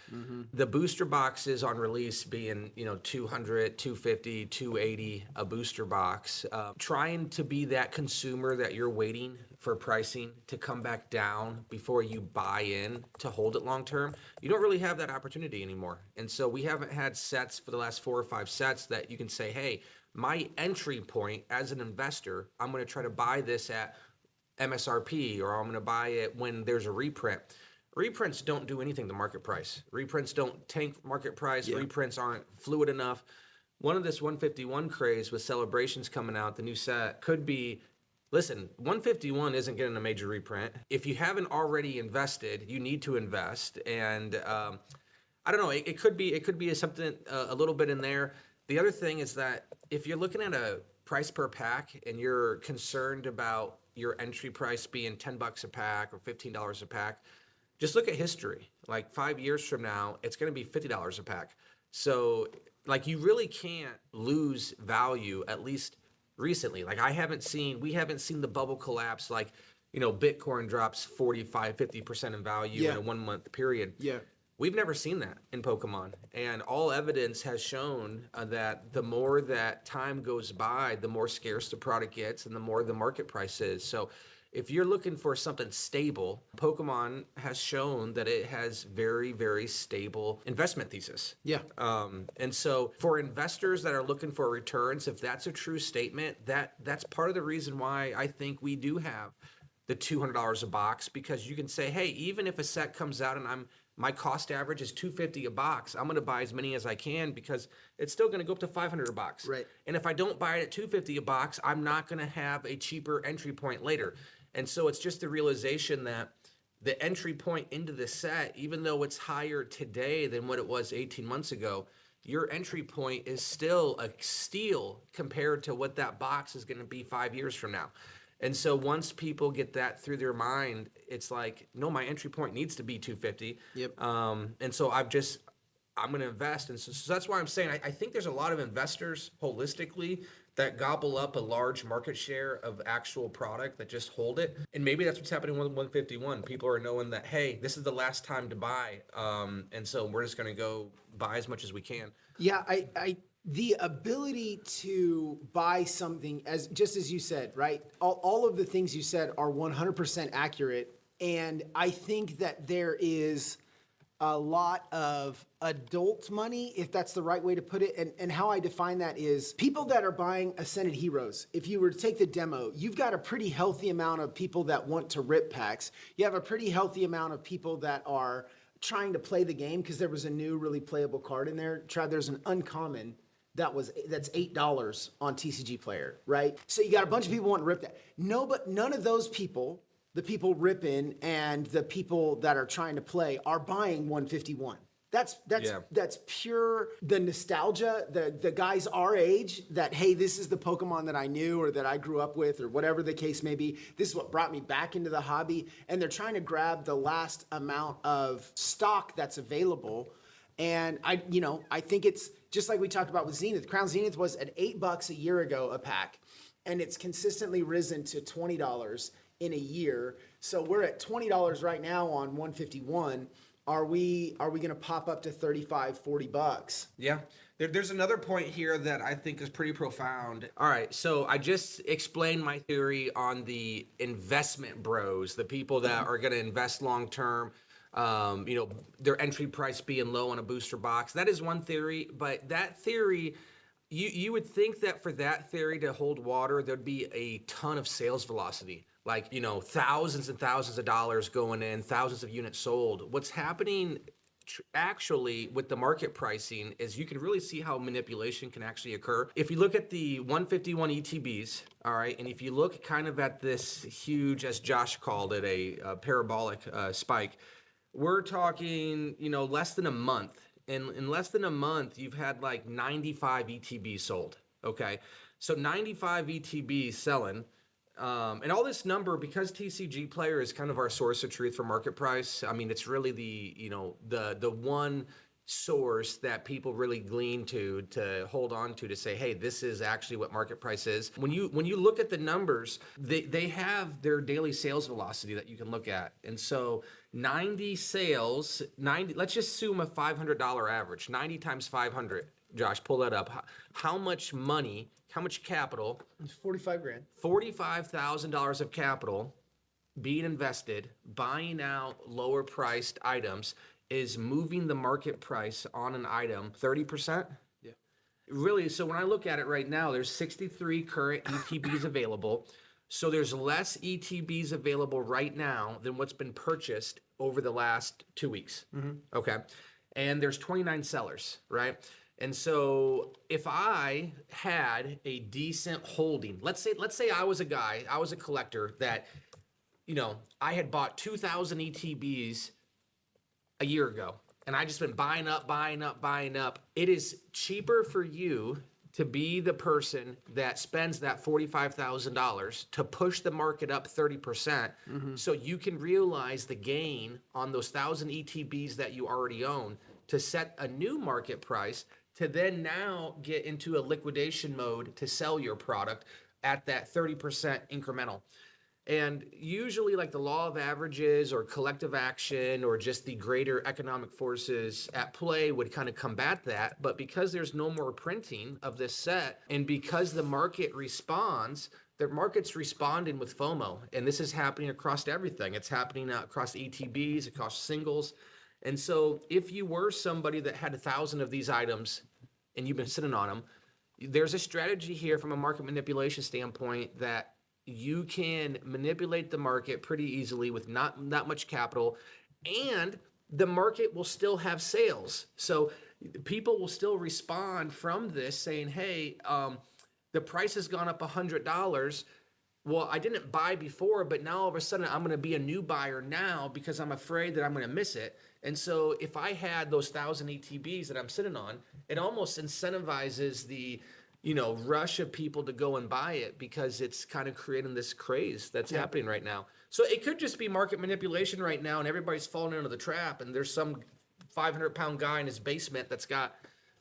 The booster boxes on release being, 200, 250, 280 a booster box. Trying to be that consumer that you're waiting for pricing to come back down before you buy in to hold it long term. You don't really have that opportunity anymore. And so we haven't had sets for the last 4 or 5 sets that you can say, hey, my entry point as an investor, I'm going to try to buy this at MSRP, or I'm going to buy it when there's a reprint. Reprints don't do anything to market price. Reprints don't tank market price. Reprints aren't fluid enough. One of this 151 craze with Celebrations coming out, the new set, could be, listen, 151 isn't getting a major reprint. If you haven't already invested, you need to invest. And I don't know, it could be something a little bit in there. The other thing is that if you're looking at a price per pack and you're concerned about your entry price being $10 a pack or $15 a pack, just look at history. Like 5 years from now, it's going to be $50 a pack. So like you really can't lose value, at least recently. Like we haven't seen the bubble collapse. Like, Bitcoin drops 45, 50% in value in a 1 month period. Yeah. We've never seen that in Pokemon. And all evidence has shown that the more that time goes by, the more scarce the product gets and the more the market price is. So if you're looking for something stable, Pokemon has shown that it has very, very stable investment thesis. Yeah. And so for investors that are looking for returns, if that's a true statement, that's part of the reason why I think we do have the $200 a box, because you can say, hey, even if a set comes out and my cost average is $250 a box, I'm going to buy as many as I can because it's still going to go up to $500 a box. Right. And if I don't buy it at $250 a box, I'm not going to have a cheaper entry point later. And so it's just the realization that the entry point into the set, even though it's higher today than what it was 18 months ago, your entry point is still a steal compared to what that box is going to be 5 years from now. And so once people get that through their mind, it's like, no, my entry point needs to be 250. Yep. And so I'm going to invest. And so that's why I'm saying I think there's a lot of investors holistically that gobble up a large market share of actual product that just hold it. And maybe that's what's happening with 151. People are knowing that, hey, this is the last time to buy. And so we're just going to go buy as much as we can. Yeah, the ability to buy something, just as you said, right? All of the things you said are 100% accurate. And I think that there is a lot of adult money, if that's the right way to put it. And how I define that is people that are buying Ascended Heroes. If you were to take the demo, you've got a pretty healthy amount of people that want to rip packs. You have a pretty healthy amount of people that are trying to play the game because there was a new really playable card in there. There's an uncommon that's $8 on TCG Player, right? So you got a bunch of people wanting to rip that. No, but none of those people, the people ripping and the people that are trying to play, are buying 151. That's pure the nostalgia, the guys our age that, hey, this is the Pokemon that I knew or that I grew up with or whatever the case may be. This is what brought me back into the hobby. And they're trying to grab the last amount of stock that's available. And I think it's just like we talked about with Zenith. Crown Zenith was at $8 a year ago a pack, and it's consistently risen to $20 in a year. So we're at $20 right now on 151. are we going to pop up to 35, 40 bucks? Yeah. There's another point here that I think is pretty profound. All right, so I just explained my theory on the investment bros, the people that are going to invest long term. Their entry price being low on a booster box. That is one theory, but that theory, you would think that for that theory to hold water, there'd be a ton of sales velocity. Like, thousands and thousands of dollars going in, thousands of units sold. What's happening actually with the market pricing is you can really see how manipulation can actually occur. If you look at the 151 ETBs, all right, and if you look kind of at this huge, as Josh called it, a parabolic spike, we're talking, less than a month. And in less than a month, you've had like 95 ETBs sold, okay? So 95 ETBs selling. And all this number, because TCG Player is kind of our source of truth for market price. I mean, it's really the one source that people really glean to hold on to say, hey, this is actually what market price is. When you look at the numbers, they have their daily sales velocity that you can look at. And so 90 sales, let's just assume a $500 average, 90 times 500. Josh, pull that up. How much money, how much capital? It's 45 grand. $45,000 of capital being invested, buying out lower priced items is moving the market price on an item 30%. Yeah. Really, so when I look at it right now, there's 63 current ETBs available. So there's less ETBs available right now than what's been purchased over the last 2 weeks. Mm-hmm. Okay. And there's 29 sellers, right? And so if I had a decent holding, let's say I was a collector that, I had bought 2,000 ETBs a year ago, and I just been buying up. It is cheaper for you to be the person that spends that $45,000 to push the market up 30%, so you can realize the gain on those 1,000 ETBs that you already own to set a new market price to then now get into a liquidation mode to sell your product at that 30% incremental. And usually like the law of averages or collective action or just the greater economic forces at play would kind of combat that. But because there's no more printing of this set and because the market responds, the market's responding with FOMO. And this is happening across everything. It's happening across ETBs, across singles. And so if you were somebody that had 1,000 of these items and you've been sitting on them, there's a strategy here from a market manipulation standpoint that you can manipulate the market pretty easily with not that much capital, and the market will still have sales. So people will still respond from this saying, hey, the price has gone up $100. Well, I didn't buy before, but now all of a sudden I'm going to be a new buyer now because I'm afraid that I'm going to miss it. And so if I had those 1,000 ETBs that I'm sitting on, it almost incentivizes the rush of people to go and buy it because it's kind of creating this craze that's happening right now. So it could just be market manipulation right now and everybody's falling into the trap and there's some 500-pound guy in his basement that's got,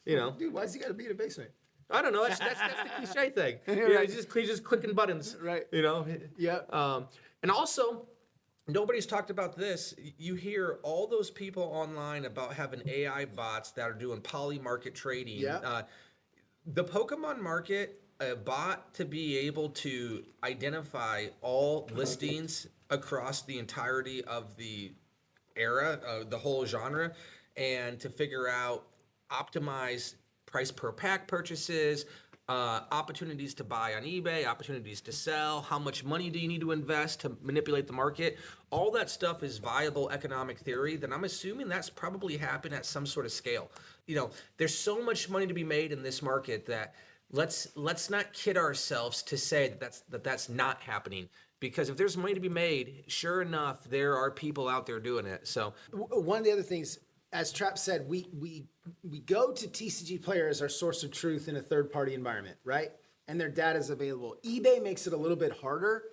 Dude, why's he got to be in a basement? I don't know. That's the cliche thing. Right. He's just clicking buttons. Right. Yeah. And also, nobody's talked about this. You hear all those people online about having AI bots that are doing poly market trading. Yeah. The Pokemon market, a bot to be able to identify all listings across the entirety of the era, the whole genre, and to figure out optimize price per pack purchases, opportunities to buy on eBay, opportunities to sell, how much money do you need to invest to manipulate the market? All that stuff is viable economic theory. Then I'm assuming that's probably happened at some sort of scale. There's so much money to be made in this market that let's not kid ourselves to say that's not happening. Because if there's money to be made, sure enough, there are people out there doing it. So one of the other things, as Trap said, we go to TCG Player as our source of truth in a third-party environment, right? And their data is available. eBay makes it a little bit harder.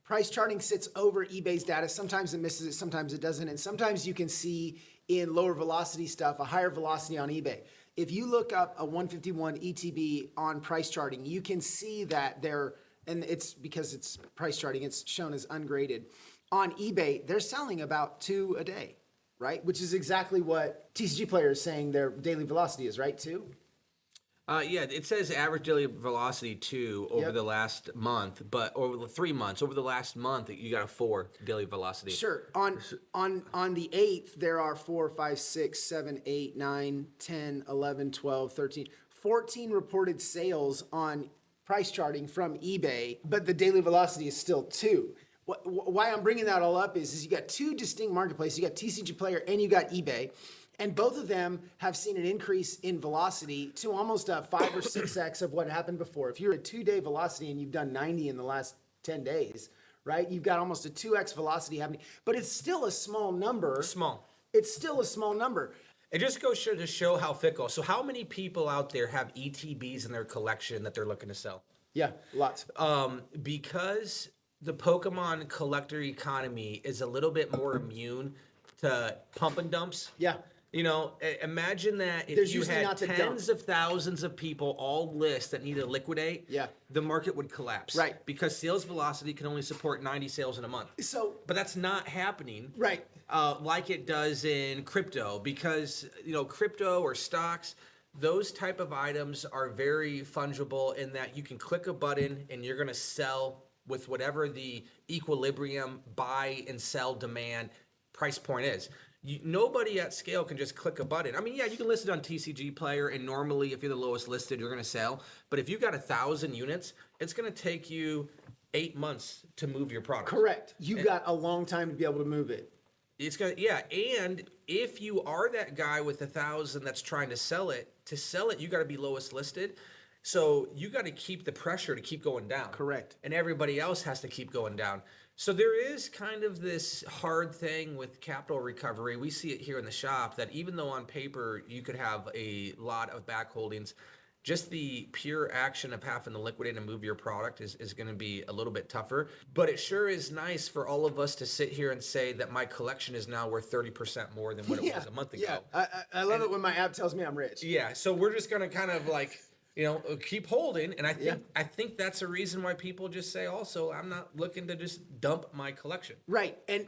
Price charting sits over eBay's data. Sometimes it misses it, sometimes it doesn't. And sometimes you can see in lower velocity stuff, a higher velocity on eBay. If you look up a 151 ETB on price charting, you can see that and it's because it's price charting, it's shown as ungraded. On eBay, they're selling about 2 a day. right? Which is exactly what TCG Player is saying their daily velocity is, right, too? Yeah, it says average daily velocity 2 over the last month, but over the 3 months, over the last month, you got a 4 daily velocity. Sure. On the 8th, there are 4, 5, 6, 7, 8, 9, 10, 11, 12, 13, 14 reported sales on price charting from eBay, but the daily velocity is still 2. Why I'm bringing that all up is you got 2 distinct marketplaces. You got TCG Player and you got eBay. And both of them have seen an increase in velocity to almost a 5 or 6x of what happened before. If you're at 2-day velocity and you've done 90 in the last 10 days, right? You've got almost a 2x velocity happening, but it's still a small number. Small. It's still a small number. It just goes to show how fickle. So how many people out there have ETBs in their collection that they're looking to sell? Yeah, lots. Because the Pokemon collector economy is a little bit more immune to pump and dumps. Yeah. You know, imagine that if There's you usually had not the tens of thousands of people all list that need to liquidate, Yeah. the market would collapse. Right. Because sales velocity can only support 90 sales in a month. So, But that's not happening. right. Like it does in crypto, because crypto or stocks, those type of items are very fungible in that you can click a button and you're going to sell with whatever the equilibrium buy and sell demand price point is. Nobody at scale can just click a button. I mean, yeah, you can list it on TCG Player, and normally if you're the lowest listed, you're going to sell. But if you've got 1,000 units, it's going to take you 8 months to move your product. Correct. You got a long time to be able to move it. It's gonna, yeah, and if you are that guy with 1,000 that's trying to sell it, you got to be lowest listed. So you got to keep the pressure to keep going down. Correct. And everybody else has to keep going down. So there is kind of this hard thing with capital recovery. We see it here in the shop that even though on paper you could have a lot of back holdings, just the pure action of having to liquidate and move your product is going to be a little bit tougher. But it sure is nice for all of us to sit here and say that my collection is now worth 30% more than what it was a month ago. Yeah, I love it when my app tells me I'm rich. Yeah, so we're just going to kind of like, keep holding. And I think that's a reason why people just say also, I'm not looking to just dump my collection. Right. And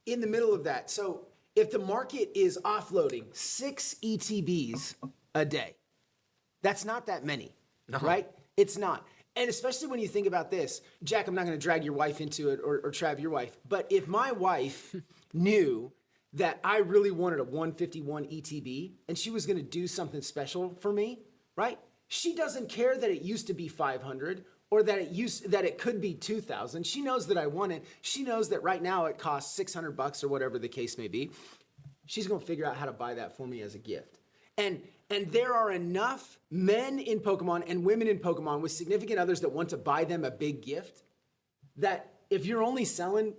in the middle of that, so if the market is offloading 6 ETBs a day, that's not that many, right? It's not. And especially when you think about this, Jack, I'm not going to drag your wife into it or Trav, your wife, but if my wife knew that I really wanted a 151 ETB and she was going to do something special for me, right? She doesn't care that it used to be 500 or that it could be 2,000. She knows that I want it. She knows that right now it costs $600 or whatever the case may be. She's going to figure out how to buy that for me as a gift. And there are enough men in Pokemon and women in Pokemon with significant others that want to buy them a big gift that if you're only selling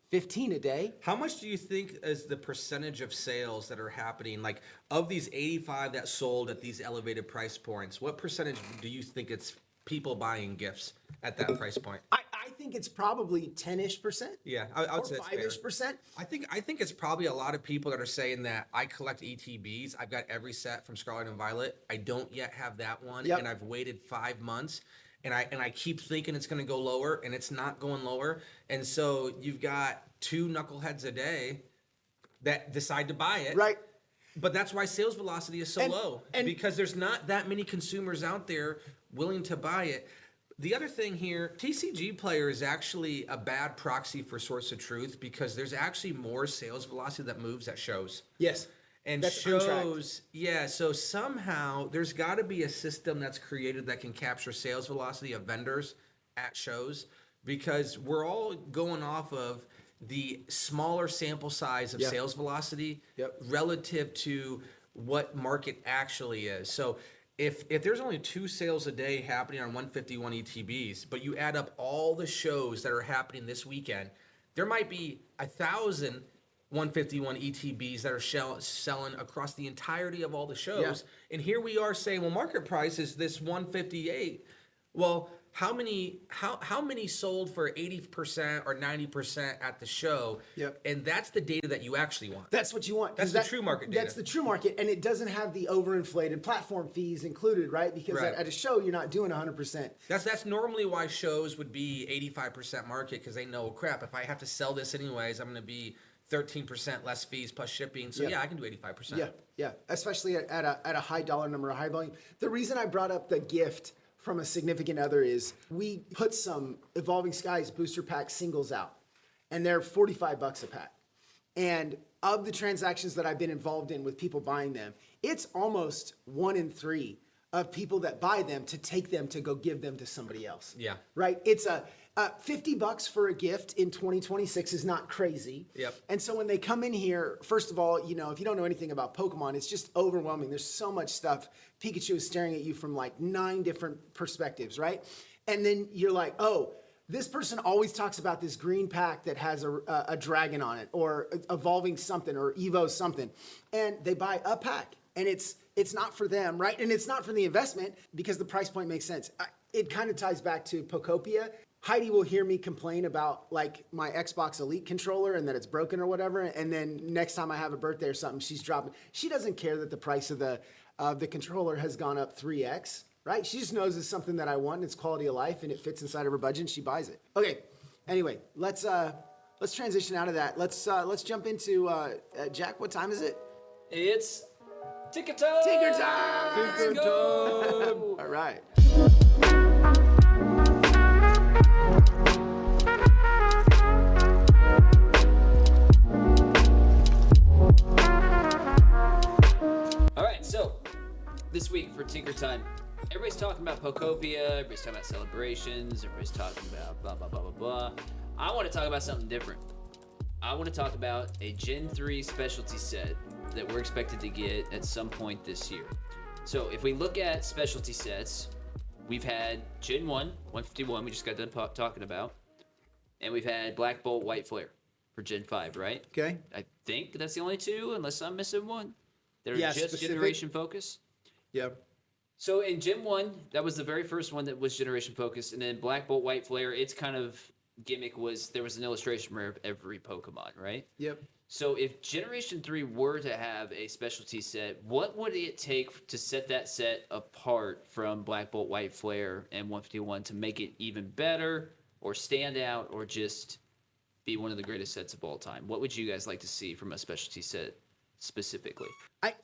15 a day. How much do you think is the percentage of sales that are happening, like of these 85 that sold at these elevated price points, what percentage do you think it's people buying gifts at that price point? I think it's probably 10-ish%. Yeah, I would say it's fair. 5-ish%. I think it's probably a lot of people that are saying that I collect ETBs. I've got every set from Scarlet and Violet. I don't yet have that one, and I've waited 5 months. And I keep thinking it's going to go lower, and it's not going lower. And so you've got 2 knuckleheads a day that decide to buy it. Right. But that's why sales velocity is so low, because there's not that many consumers out there willing to buy it. The other thing here, TCG Player is actually a bad proxy for source of truth because there's actually more sales velocity that moves at shows. Yes. And that's shows, untracked. yeah, so somehow there's got to be a system that's created that can capture sales velocity of vendors at shows, because we're all going off of the smaller sample size of sales velocity relative to what market actually is. So if there's only 2 sales a day happening on 151 ETBs, but you add up all the shows that are happening this weekend, there might be 1,000 151 ETBs that are selling across the entirety of all the shows. And here we are saying, well, market price is this 158. Well, how many sold for 80% or 90% at the show? And that's the data that you actually want. That's what you want. That's the true market data. That's the true market, and it doesn't have the overinflated platform fees included, right? Because at a show, you're not doing 100%. That's normally why shows would be 85% market, because they know, crap, if I have to sell this anyways, I'm going to be 13% less fees plus shipping. So Yeah. I can do 85%. Yeah, especially at a high dollar number, a high volume. The reason I brought up the gift from a significant other is we put some Evolving Skies booster pack singles out, and they're $45 a pack. And of the transactions that I've been involved in with people buying them, it's almost 1 in 3 of people that buy them to take them to go give them to somebody else. Yeah. Right? It's a $50 for a gift in 2026 is not crazy. Yep. And so when they come in here, first of all, if you don't know anything about Pokemon, it's just overwhelming. There's so much stuff. Pikachu is staring at you from like 9 different perspectives, right? And then you're like, oh, this person always talks about this green pack that has a dragon on it, or evolving something, or Evo something. And they buy a pack, and it's not for them, right? And it's not for the investment because the price point makes sense. It kind of ties back to Pokopia. Heidi will hear me complain about like my Xbox Elite controller and that it's broken or whatever. And then next time I have a birthday or something, she's dropping. She doesn't care that the price of the controller has gone up 3x, right? She just knows it's something that I want and it's quality of life and it fits inside of her budget and she buys it. Okay. Anyway, let's transition out of that. Let's jump into Jack. What time is it? It's Tinker Time! Tinker Time! Let's go! All right. All right, so this week for Tinker Time, everybody's talking about Pokopia, everybody's talking about celebrations, everybody's talking about blah, blah, blah, blah, blah. I want to talk about something different. I want to talk about a Gen 3 specialty set that we're expected to get at some point this year. So if we look at specialty sets, we've had Gen 1, 151, we just got done talking about, and we've had Black Bolt, White Flare for Gen 5, right? Okay. I think that's the only two, unless I'm missing one. That are Yeah, just specific. generation focus. Yeah. So in Gen 1, that was the very first one that was generation focused, and then Black Bolt, White Flare, its kind of gimmick was there was an illustration rare of every Pokemon, right? Yep. So if Generation 3 were to have a specialty set, what would it take to set that set apart from Black Bolt, White Flare, and 151 to make it even better or stand out or just be one of the greatest sets of all time? What would you guys like to see from a specialty set specifically?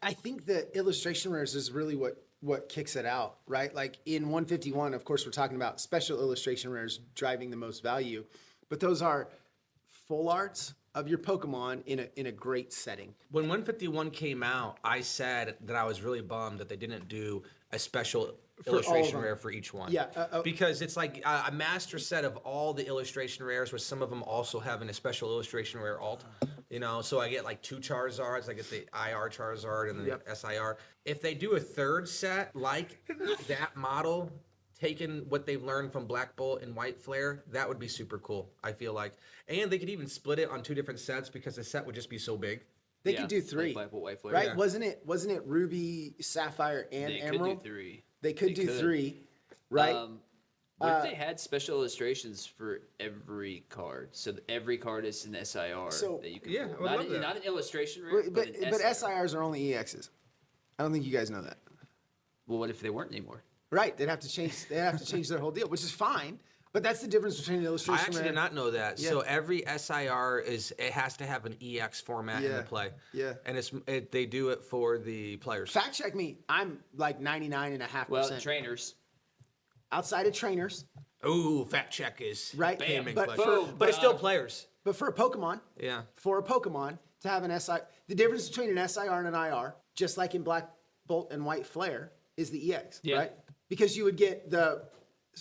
I think the illustration rares is really what kicks it out, right? Like in 151, of course, we're talking about special illustration rares driving the most value, but those are full arts of your Pokemon in a great setting. When 151 came out, I said that I was really bummed that they didn't do a special all of illustration them. rare for each one. Yeah, because it's like a master set of all the illustration rares, with some of them also having a special illustration rare alt. So I get like 2 Charizards, I get the IR Charizard and the SIR. If they do a third set like that model, taking what they've learned from Black Bolt and White Flare, that would be super cool, I feel like. And they could even split it on 2 different sets because the set would just be so big. They could do 3, like Black Bolt, White Flare. right? Yeah. Wasn't it Ruby, Sapphire, and They Emerald? could do 3. They could do 3, right? What if they had special illustrations for every card? So that every card is an SIR So- that you can Yeah, pull. I would not, love that. not an illustration rare, but but an SIR. SIRs are only EXs. I don't think you guys know that. Well, what if they weren't anymore? Right? They'd have to change. They have to change their whole deal, which is fine. But that's the difference between an I illustration actually rare. did not know that. Yeah. So every SIR it has to have an EX format in Yeah. the play. Yeah. And they do it for the players. Fact check me. I'm like 99.5%. Well, trainers. Outside of trainers, Ooh, fact check is right? Bam, but boom. but it's still players. for a Pokemon, Yeah. for a Pokemon to have an SI, the difference between an SIR and an IR, just like in Black Bolt and White Flare, is the EX, Yeah. right? Because you would get the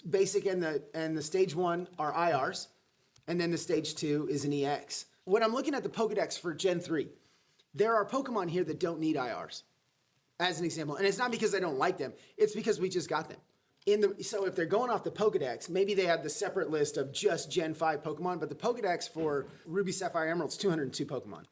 basic and the stage 1 are IRs, and then the stage 2 is an EX. When I'm looking at the Pokedex for Gen 3, there are Pokemon here that don't need IRs, as an example. And it's not because I don't like them, it's because we just got them. So if they're going off the Pokedex, maybe they have the separate list of just Gen 5 Pokemon, but the Pokedex for Ruby, Sapphire, Emerald is 202 Pokemon.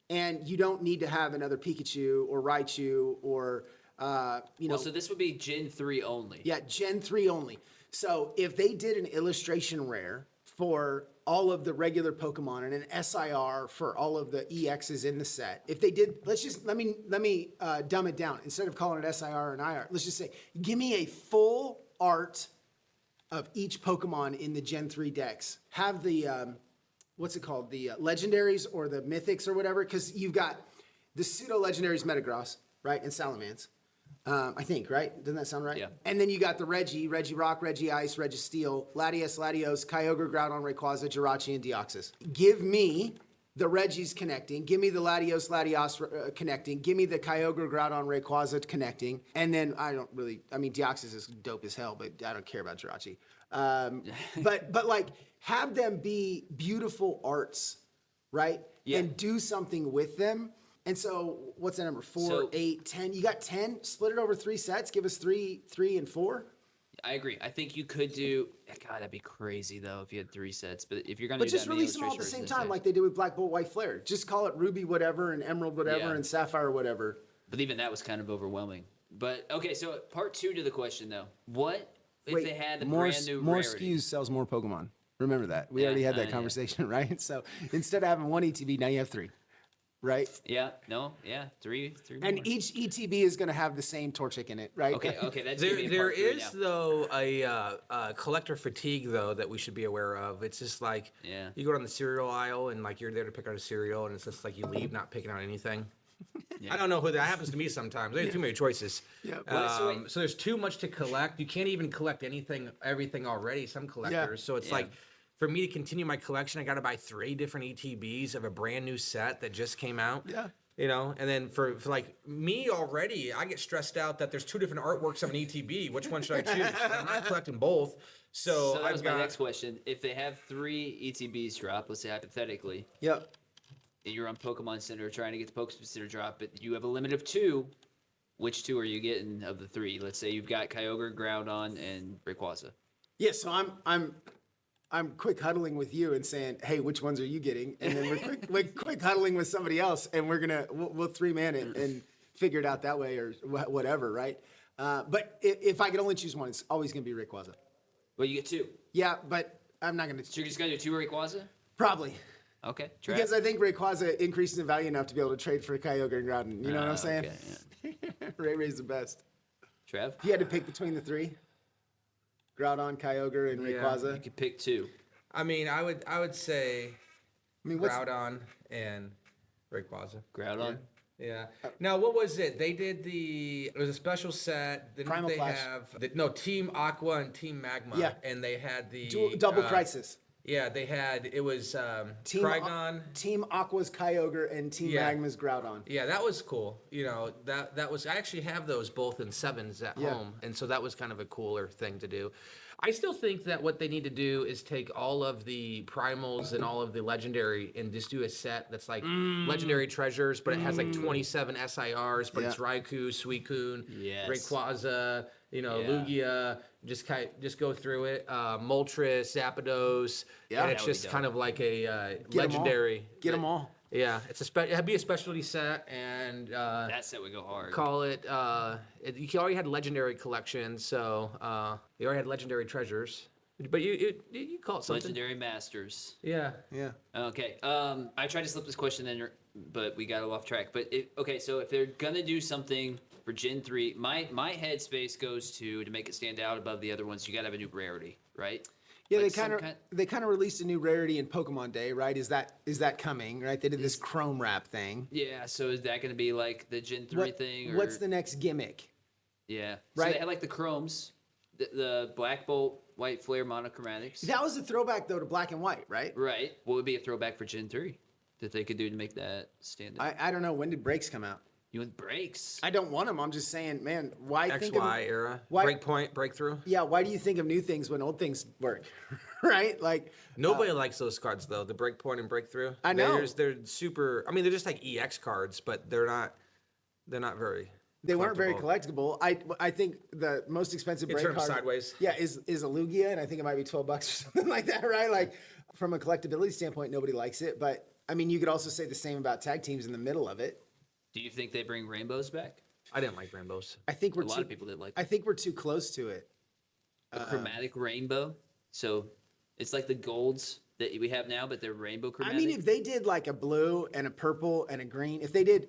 And you don't need to have another Pikachu or Raichu or, Well, so this would be Gen 3 only. yeah, Gen 3 only. So if they did an illustration rare for all of the regular Pokemon and an SIR for all of the EXs in the set, if they did, let me dumb it down. Instead of calling it SIR and IR, let's just say, give me a full art of each Pokemon in the Gen 3 decks. Have the what's it called? The legendaries or the mythics or whatever. Because you've got the pseudo legendaries Metagross, right? And Salamence. I think, right? Doesn't that sound right? Yeah. And then you got the Regirock, Regice, Registeel, Latios, Kyogre, Groudon, Rayquaza, Jirachi, and Deoxys. Give me the Regis connecting. Give me the Latios connecting. Give me the Kyogre, Groudon, Rayquaza connecting. And then Deoxys is dope as hell, but I don't care about Jirachi. But like have them be beautiful arts, right? Yeah. And do something with them. And so what's that number? 4, So- 8, 10. You got 10. Split it over 3 sets. Give us 3, 3, and 4. I agree. I think you could do. God, that'd be crazy though if you had 3 sets. But if you're gonna But do just that many release them all at the illustrations same in a time, set- like they did with Black Bolt, White Flare. Just call it Ruby whatever and Emerald whatever Yeah. and Sapphire whatever. But even that was kind of overwhelming. But okay, so part 2 to the question though: what if Wait, they had the more brand new more rarity? SKUs sells more Pokemon. Remember that. We Yeah, already had that yeah. conversation, right? So instead of having 1 ETB, now you have 3, right? Yeah. No. Yeah. Three. And more. each ETB is going to have the same Torchic in it, right? Okay. Okay. That's There, gonna be there part 3 is now. though a collector fatigue though that we should be aware of. It's just like Yeah. you go down the cereal aisle and like you're there to pick out a cereal and it's just like you leave not picking out anything. Yeah. I don't know who that happens to me sometimes. There's too many choices. Yeah. So there's too much to collect. You can't even collect everything already. Some collectors. So it's Yeah. like for me to continue my collection, I got to buy 3 different ETBs of a brand new set that just came out. Yeah. You know, and then for like me already, I get stressed out that there's 2 different artworks of an ETB. Which one should I choose? I'm not collecting both. So, So that I've was got my next question. If they have 3 ETBs drop, let's say hypothetically, Yep. and you're on Pokemon Center trying to get the Pokemon Center drop, but you have a limit of 2, which 2 are you getting of the 3? Let's say you've got Kyogre, Groudon, and Rayquaza. Yeah, so I'm quick huddling with you and saying, "Hey, which ones are you getting?" And then we're quick huddling with somebody else, and we'll 3-man it and figure it out that way or whatever, right? But if I could only choose one, it's always gonna be Rayquaza. Well, you get 2. Yeah, but I'm not gonna So you're just gonna do 2 Rayquaza? probably Okay. because I think Rayquaza increases in value enough to be able to trade for Kyogre and Groudon. You know what I'm saying? Okay, yeah. Ray's the best. Trev, If you had to pick between the 3, Groudon, Kyogre, and Yeah. Rayquaza. you could pick 2. I mean, I would say I mean, what's Groudon and Rayquaza. Groudon. Yeah. Now, what was it? They did it was a special set. Didn't Primal they Clash. have Team Aqua and Team Magma? Yeah. And they had the double crisis? Yeah, it was Team Trigon. Team Aqua's Kyogre and Team Yeah. Magma's Groudon. Yeah, that was cool. You know, that was I actually have those both in 7s at Yeah. home, and so that was kind of a cooler thing to do. I still think that what they need to do is take all of the primals and all of the legendary and just do a set that's like legendary treasures, but it has like 27 SIRs, but it's Yeah. Raikou, Suicune, Yes. Rayquaza, Yeah. Lugia. Just go through it. Moltres, Zapdos, Yeah. and it's That would be just dope. kind of like a 'em all. legendary. Get them all. Yeah, it'd be a specialty set, and That set would go hard. call it. You already had legendary collections, so you already had legendary treasures, but you call it something. Legendary Masters. Yeah. Yeah. Okay. I tried to slip this question in, but we got off track. But so if they're gonna do something for Gen 3, my headspace goes to make it stand out above the other ones. You gotta have a new rarity, right? Yeah, Like they some kind of released a new rarity in Pokemon Day, right? Is that coming? Right? They did this Chrome wrap thing. Yeah. So is that gonna be like the Gen 3 thing? Or, What's the next gimmick? Yeah. So Right. they had like the chromes, the Black Bolt, White Flare monochromatics. That was a throwback though to Black and White, right? Right. What would be a throwback for Gen 3 that they could do to make that stand out? I don't know, when did breaks come out? You want breaks? I don't want them. I'm just saying, man, why think of XY era. why- Breakpoint, breakthrough. Yeah, why do you think of new things when old things work? Right? Like Nobody likes those cards though. The breakpoint and breakthrough. I know. They're super. I mean, they're just like EX cards, but they're not. They're not very. they weren't very collectible. collectible. I think the most expensive It break turns card sideways. Yeah, is a Lugia, and I think it might be $12 or something like that, right? Like from a collectability standpoint, nobody likes it. But I mean, you could also say the same about tag teams in the middle of it. Do you think they bring rainbows back? I didn't like rainbows. I think we're A lot too, of people didn't like I think we're too close to it. a chromatic rainbow. So it's like the golds that we have now, but they're rainbow I chromatic. mean, if they did like a blue and a purple and a green, if they did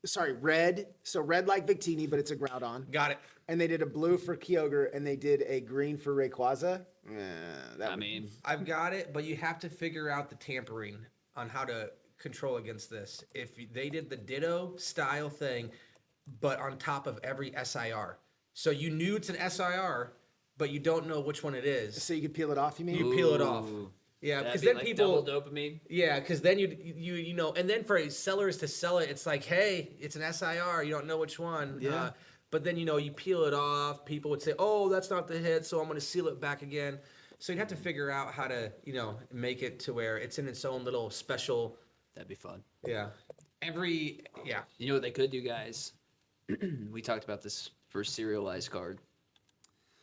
sorry, red. So red like Victini, but it's a Groudon. Got it. And they did a blue for Kyogre, and they did a green for Rayquaza. I've got it, but you have to figure out the tampering on how to control against this. If they did the Ditto style thing, but on top of every SIR. So you knew it's an SIR, but you don't know which one it is. So you could peel it off, you mean? You peel it off. Yeah, because then like people double dopamine. Yeah, because then you know, and then for sellers to sell it, it's like, hey, it's an SIR. You don't know which one. Yeah. But then you peel it off. People would say, oh, that's not the hit, so I'm going to seal it back again. So you'd have to figure out how to make it to where it's in its own little special. That'd be fun. Yeah. You know what they could do, guys? We talked about this for serialized card.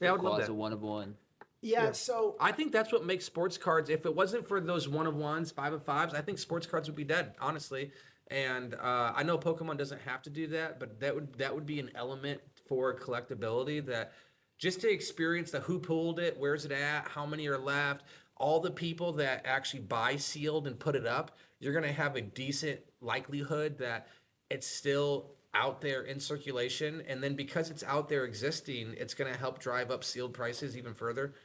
Yeah, I would love Rayquaza that. 1 of 1. Yeah, so I think that's what makes sports cards. If it wasn't for those 1 of 1s, 5 of 5s, I think sports cards would be dead, honestly. And I know Pokemon doesn't have to do that, but that would be an element for collectability, that just to experience the who pulled it, where's it at, how many are left, all the people that actually buy sealed and put it up, you're going to have a decent likelihood that it's still out there in circulation. And then because it's out there existing, it's going to help drive up sealed prices even further.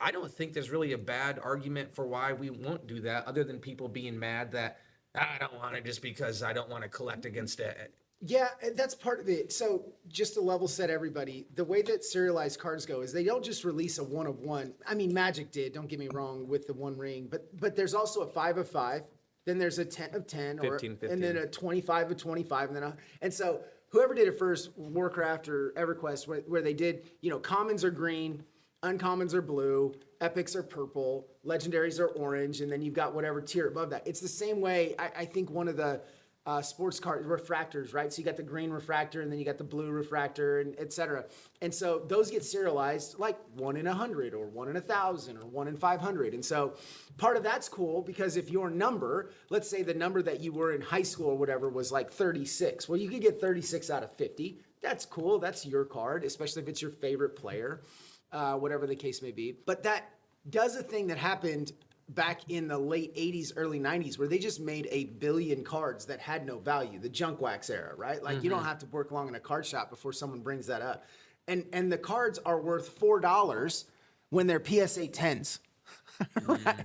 I don't think there's really a bad argument for why we won't do that, other than people being mad that I don't want it just because I don't want to collect against it. yeah, that's part of it. So just to level set everybody, the way that serialized cards go is they don't just release a 1 of 1. I mean, Magic did, don't get me wrong, with the One Ring, but there's also a 5 of 5. Then there's a 10 of 10, 15. and then a 25 of 25, and so whoever did it first, Warcraft or EverQuest, where they did, commons are green, uncommons are blue, epics are purple, legendaries are orange, and then you've got whatever tier above that. It's the same way. I think one of the sports card refractors, right? So you got the green refractor, and then you got the blue refractor, and et cetera. And so those get serialized like 1 in 100 or 1 in 1,000 or 1 in 500. And so part of that's cool, because if your number, let's say the number that you were in high school or whatever was like 36, well, you could get 36 out of 50. That's cool. That's your card, especially if it's your favorite player, whatever the case may be. But that does a thing that happened back in the late 80s, early 90s, where they just made 1 billion cards that had no value, the junk wax era, right? Like you don't have to work long in a card shop before someone brings that up. And the cards are worth $4 when they're PSA 10s.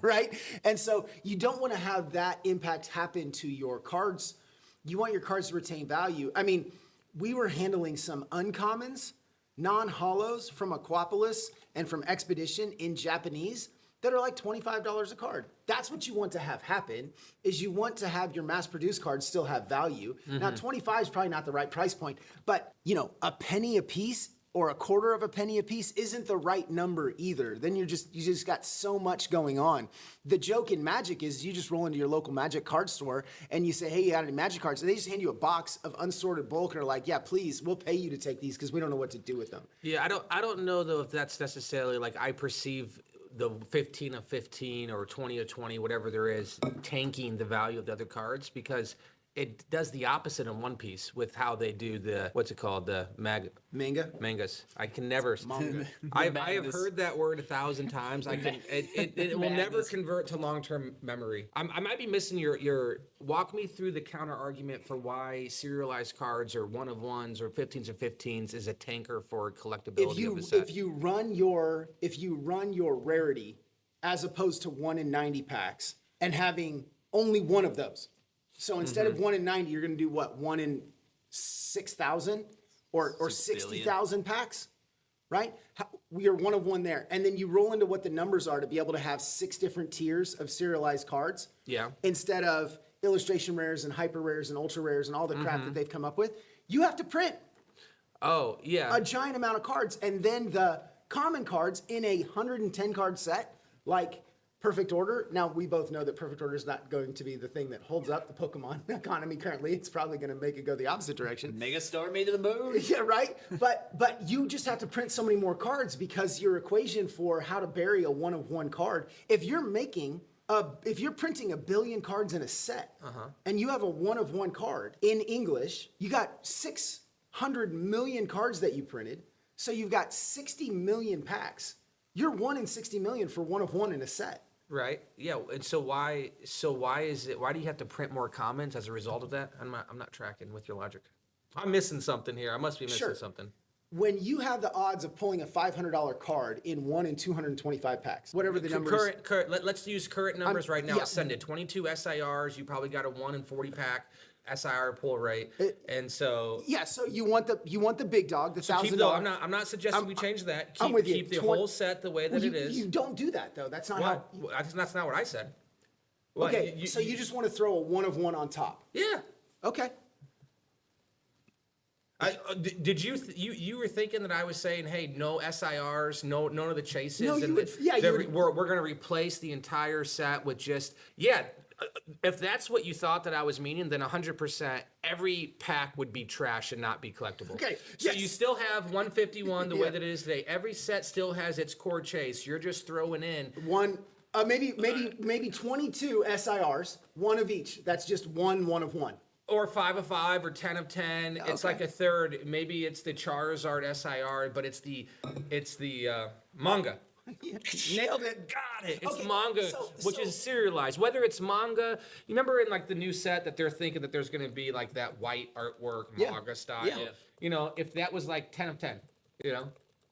Right? And so you don't want to have that impact happen to your cards. You want your cards to retain value. I mean, we were handling some uncommons, non-holos from Aquapolis and from Expedition in Japanese that are like $25 a card. That's what you want to have happen, is you want to have your mass-produced cards still have value. Now, 25 is probably not the right price point, but, a penny a piece or a quarter of a penny a piece isn't the right number either. Then you just got so much going on. The joke in Magic is you just roll into your local Magic card store and you say, hey, you got any Magic cards? And they just hand you a box of unsorted bulk and are like, yeah, please, we'll pay you to take these because we don't know what to do with them. Yeah, I don't know though if that's necessarily like I perceive the 15 of 15 or 20 of 20, whatever there is, tanking the value of the other cards, because it does the opposite in One Piece with how they do the, what's it called, the mangas. I can never. I have heard that word 1,000 times. It will never convert to long-term memory. I might be missing your. Walk me through the counter argument for why serialized cards or 1 of 1s or 15s or 15s is a tanker for collectability of the set. If you run your rarity as opposed to 1 in 90 packs and having only one of those. So instead of 1 in 90, you're going to do what? 1 in 6,000 or 60,000 packs, right? You're 1 of 1 there. And then you roll into what the numbers are to be able to have 6 different tiers of serialized cards. Yeah. Instead of illustration rares and hyper rares and ultra rares and all the crap that they've come up with. You have to print Oh, yeah. a giant amount of cards. And then the common cards in a 110 card set, like Perfect Order. Now, we both know that Perfect Order is not going to be the thing that holds up the Pokemon economy currently. It's probably going to make it go the opposite direction. Megastar made to the moon. Yeah, right? But you just have to print so many more cards because your equation for how to bury a 1 of 1 card, if you're printing 1 billion cards in a set and you have a 1 of 1 card in English, you got 600 million cards that you printed. So you've got 60 million packs. You're 1 in 60 million for 1 of 1 in a set. Right. Yeah. And so why is it? Why do you have to print more commons as a result of that? I'm not tracking with your logic. I'm missing something here. I must be missing Sure. something. When you have the odds of pulling a $500 card in 1 in 225 packs, whatever the number is. Let's use current numbers right now. yeah. Ascended 22 SIRs. You probably got a 1 in 40 pack SIR pull rate, and so Yeah, so you want the big dog, the keep $1,000. I'm not suggesting we change that. I'm with you. Keep the whole set the way that Well, it is. You don't do that though. That's not how. That's not what I said. What, Okay, so you just want to throw a 1 of 1 on top. Yeah. Okay. Did you were thinking that I was saying, hey, no SIRs, none of the chases, No, you and would- yeah, you would- we're going to replace the entire set with just If that's what you thought that I was meaning, then 100% every pack would be trash and not be collectible. Okay, So yes. you still have 151 the way that it is today. Every set still has its core chase. You're just throwing in Maybe 22 SIRs, 1 of each. That's just 1 of 1. or 5 of 5 or 10 of 10. It's Okay. like a third. Maybe it's the Charizard SIR, but it's the manga. Yeah, nailed it. Got it. It's Okay, manga, which so- is serialized. Whether it's manga, you remember in like the new set that they're thinking that there's going to be like that white artwork Yeah. manga style. Yeah. You know, if that was like 10 of 10, you know.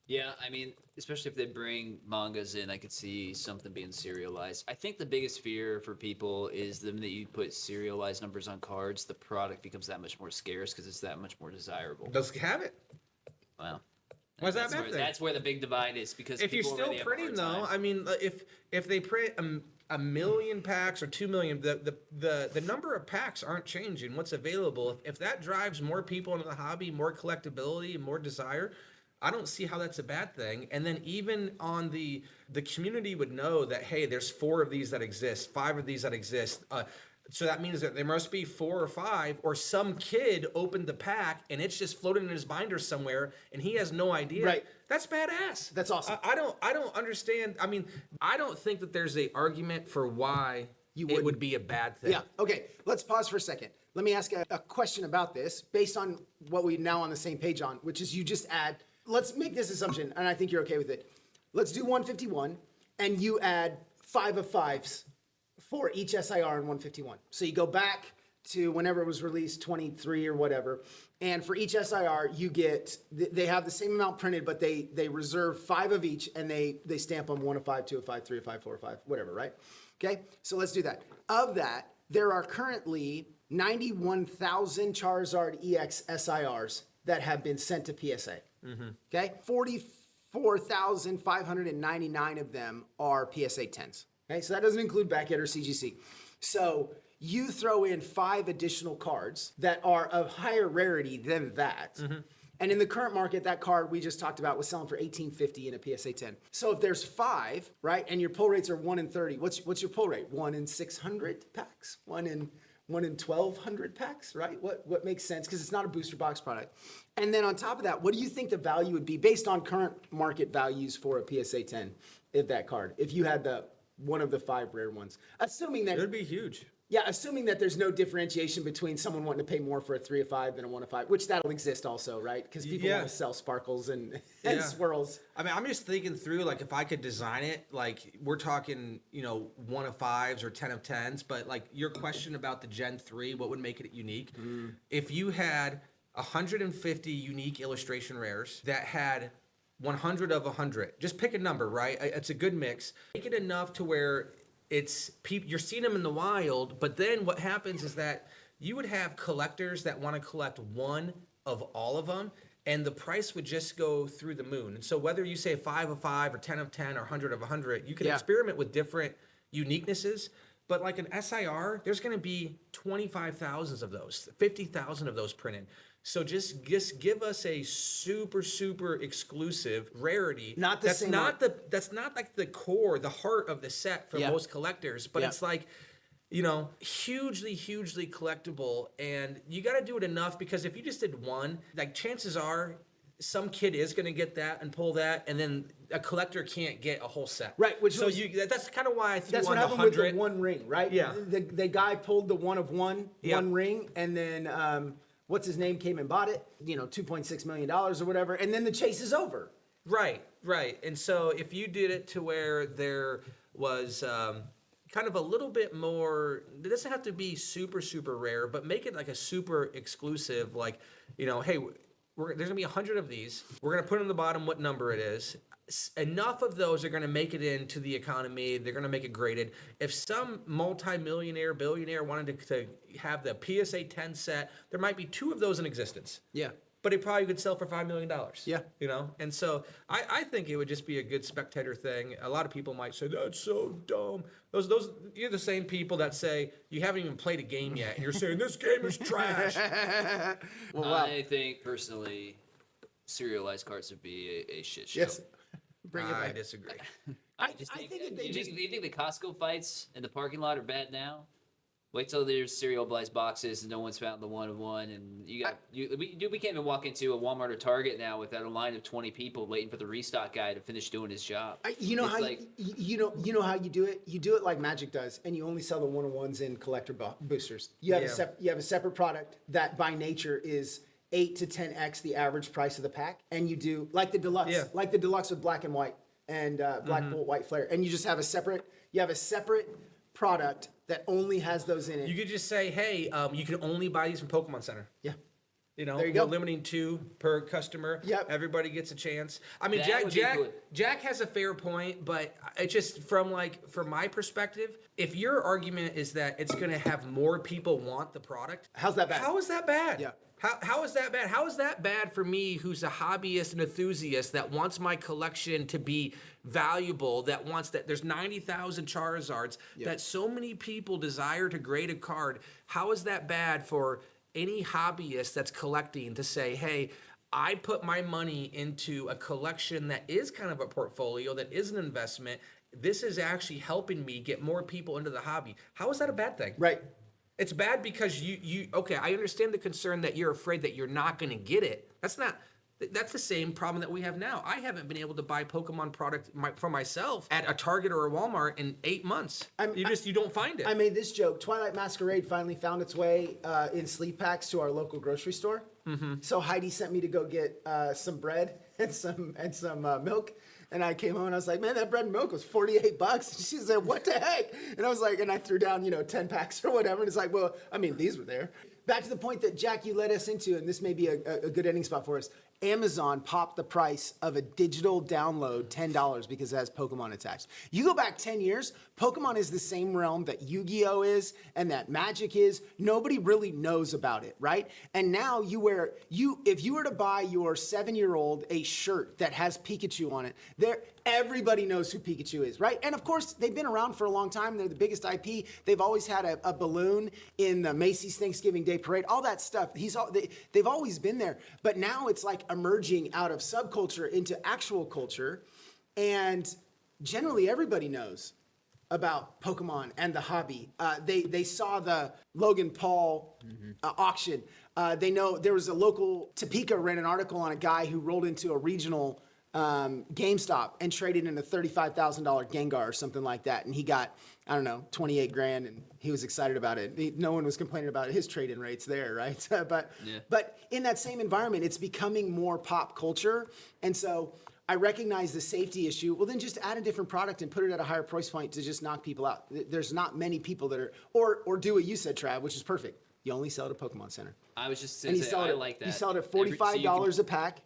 Yeah, I mean, especially if they bring mangas in, I could see something being serialized. I think the biggest fear for people is the minute you put serialized numbers on cards, the product becomes that much more scarce because it's that much more desirable. Does it have it? Wow. Why is that That's a bad where, thing? that's where the big divide is because If you're people still already have a hard printing though, time. I mean, if they print a million packs or 2 million, the number of packs aren't changing. What's available? If that drives more people into the hobby, more collectability, and more desire, I don't see how that's a bad thing. And then even on the community would know that, hey, there's 4 of these that exist, 5 of these that exist. So that means that there must be 4 or 5, or some kid opened the pack and it's just floating in his binder somewhere and he has no idea. Right. That's badass. That's awesome. I don't understand. I mean, I don't think that there's a argument for why it wouldn't. would be a bad thing. Yeah. Okay. Let's pause for a second. Let me ask a question about this based on what we now on the same page on, which is you just add. Let's make this assumption, and I think you're okay with it. Let's do 151, and you add 5 of 5s for each SIR in 151. So you go back to whenever it was released, 23 or whatever, and for each SIR you get. They have the same amount printed, but they reserve 5 of each, and they stamp them 1 of 5, 2 of 5, 3 of 5, 4 of 5, whatever, right? Okay. So let's do that. Of that, there are currently 91,000 Charizard EX SIRs that have been sent to PSA. Okay, 44,599 of them are PSA 10s. Okay, so that doesn't include Beckett or CGC. So you throw in 5 additional cards that are of higher rarity than that. And in the current market, that card we just talked about was selling for $18.50 in a PSA 10. So if there's 5, right, and your pull rates are 1 in 30, what's your pull rate? 1 in 600 packs? 1 in 1,200 packs, right? What makes sense because it's not a booster box product. And then on top of that, what do you think the value would be based on current market values for a PSA 10 of that card? If you had one of the 5 rare ones, assuming that It would be huge. Yeah, assuming that there's no differentiation between someone wanting to pay more for a 3 of 5 than a 1 of 5, which that'll exist also, right? Because people Yeah. want to sell sparkles and Yeah. swirls. I mean, I'm just thinking through, like, if I could design it, like, we're talking, 1 of 5s or 10 of 10s, but, like, your question about the Gen 3, what would make it unique? If you had 150 unique illustration rares that had 100 of 100, just pick a number, right? It's a good mix. Make it enough to where you're seeing them in the wild, but then what happens is that you would have collectors that want to collect 1 of all of them, and the price would just go through the moon. And so whether you say 5 of 5 or 10 of 10 or 100 of 100, you can experiment with different uniquenesses. But like an SIR, there's going to be 25,000 of those, 50,000 of those printed. So just give us a super, super exclusive rarity. Not the that's same not that's not like the core, the heart of the set for most collectors, but it's like, hugely, hugely collectible. And you got to do it enough because if you just did 1, like chances are some kid is going to get that and pull that, and then a collector can't get a whole set. Right, that's kind of why I threw That's on what the happened with 100. the 1 ring, right? Yeah. The guy pulled the 1 of 1 ring, and then what's his name came and bought it, $2.6 million or whatever, and then the chase is over. Right. And so if you did it to where there was kind of a little bit more. It doesn't have to be super, super rare, but make it like a super exclusive, like, hey, there's going to be 100 of these. We're going to put on the bottom what number it is. Enough of those are going to make it into the economy. They're going to make it graded. If some multi-millionaire, billionaire wanted to have the PSA 10 set, there might be 2 of those in existence. Yeah. But it probably could sell for $5 million. Yeah. And so I think it would just be a good spectator thing. A lot of people might say, that's so dumb. Those you're the same people that say, you haven't even played a game yet, and you're saying, this game is trash. Well, I think, personally, serialized carts would be a shit show. yes. Bring it I back. disagree. I just I think, think if they you think the Costco fights in the parking lot are bad now? Wait till there's serialized boxes and no one's found the one of one, and we can't even walk into a Walmart or Target now without a line of 20 people waiting for the restock guy to finish doing his job. You know It's how like, you know how you do it. You do it like Magic does, and you only sell the one-on-ones in collector boosters. You have you have a separate product that by nature is 8 to 10x the average price of the pack, and you do like the deluxe, like the deluxe with black and white and black bolt white flare, and you just have a separate product that only has those in it. You could just say, hey, you can only buy these from Pokemon Center. Yeah. There you go. Limiting 2 per customer. Yep. Everybody gets a chance. I mean, That would be good. Jack has a fair point, but it's just from my perspective, if your argument is that it's going to have more people want the product, How's that bad? How is that bad? Yeah. How is that bad? How is that bad for me, who's a hobbyist and enthusiast that wants my collection to be valuable, that wants that there's 90,000 Charizards, that so many people desire to grade a card? How is that bad for any hobbyist that's collecting to say, hey, I put my money into a collection that is kind of a portfolio, that is an investment. This is actually helping me get more people into the hobby. How is that a bad thing? Right. It's bad because okay, I understand the concern that you're afraid that you're not going to get it. That's the same problem that we have now. I haven't been able to buy Pokemon product for myself at a Target or a Walmart in 8 months. You don't find it. I made this joke. Twilight Masquerade finally found its way in sleep packs to our local grocery store. Mm-hmm. So Heidi sent me to go get some bread and some milk. And I came home and I was like, man, that bread and milk was $48. She said, what the heck? And I was like, and I threw down, 10 packs or whatever. And it's like, well, I mean, these were there. Back to the point that, Jack, you led us into, and this may be a good ending spot for us. Amazon popped the price of a digital download $10 because it has Pokemon attached. You go back 10 years, Pokemon is the same realm that Yu-Gi-Oh is and that Magic is. Nobody really knows about it, right? And now if you were to buy your 7-year-old a shirt that has Pikachu on it, everybody knows who Pikachu is, right? And of course, they've been around for a long time. They're the biggest IP. They've always had a balloon in the Macy's Thanksgiving Day Parade, all that stuff. They've always been there. But now it's like emerging out of subculture into actual culture. And generally, everybody knows about Pokemon and the hobby. They saw the Logan Paul auction. They know there was a local, Topeka ran an article on a guy who rolled into a regional GameStop and traded in a $35,000 Gengar or something like that. And he got, I don't know, 28 grand, and he was excited about it. No one was complaining about his trade-in rates there, right? But in that same environment, it's becoming more pop culture. And so I recognize the safety issue. Well, then just add a different product and put it at a higher price point to just knock people out. There's not many people that are, or do what you said, Trav, which is perfect. You only sell it at Pokemon Center. I was just saying, I like that. You sell it at $45 a pack.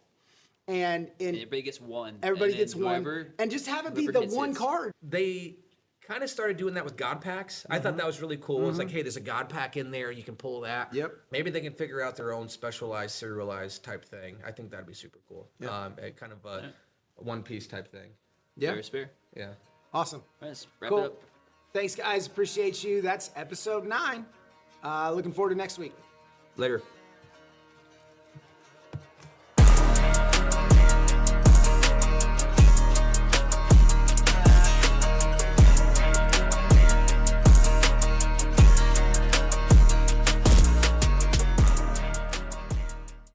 And everybody gets one. Everybody gets one. And just have it be the one card. They kind of started doing that with God packs. I thought that was really cool. It's like, hey, there's a God pack in there. You can pull that. Yep. Maybe they can figure out their own specialized, serialized type thing. I think that'd be super cool. Yep. Kind of a one-piece type thing. Yeah. Very fair. Yeah. Awesome. All right, let's wrap Cool. it up. Thanks, guys. Appreciate you. That's episode 9. Looking forward to next week. Later.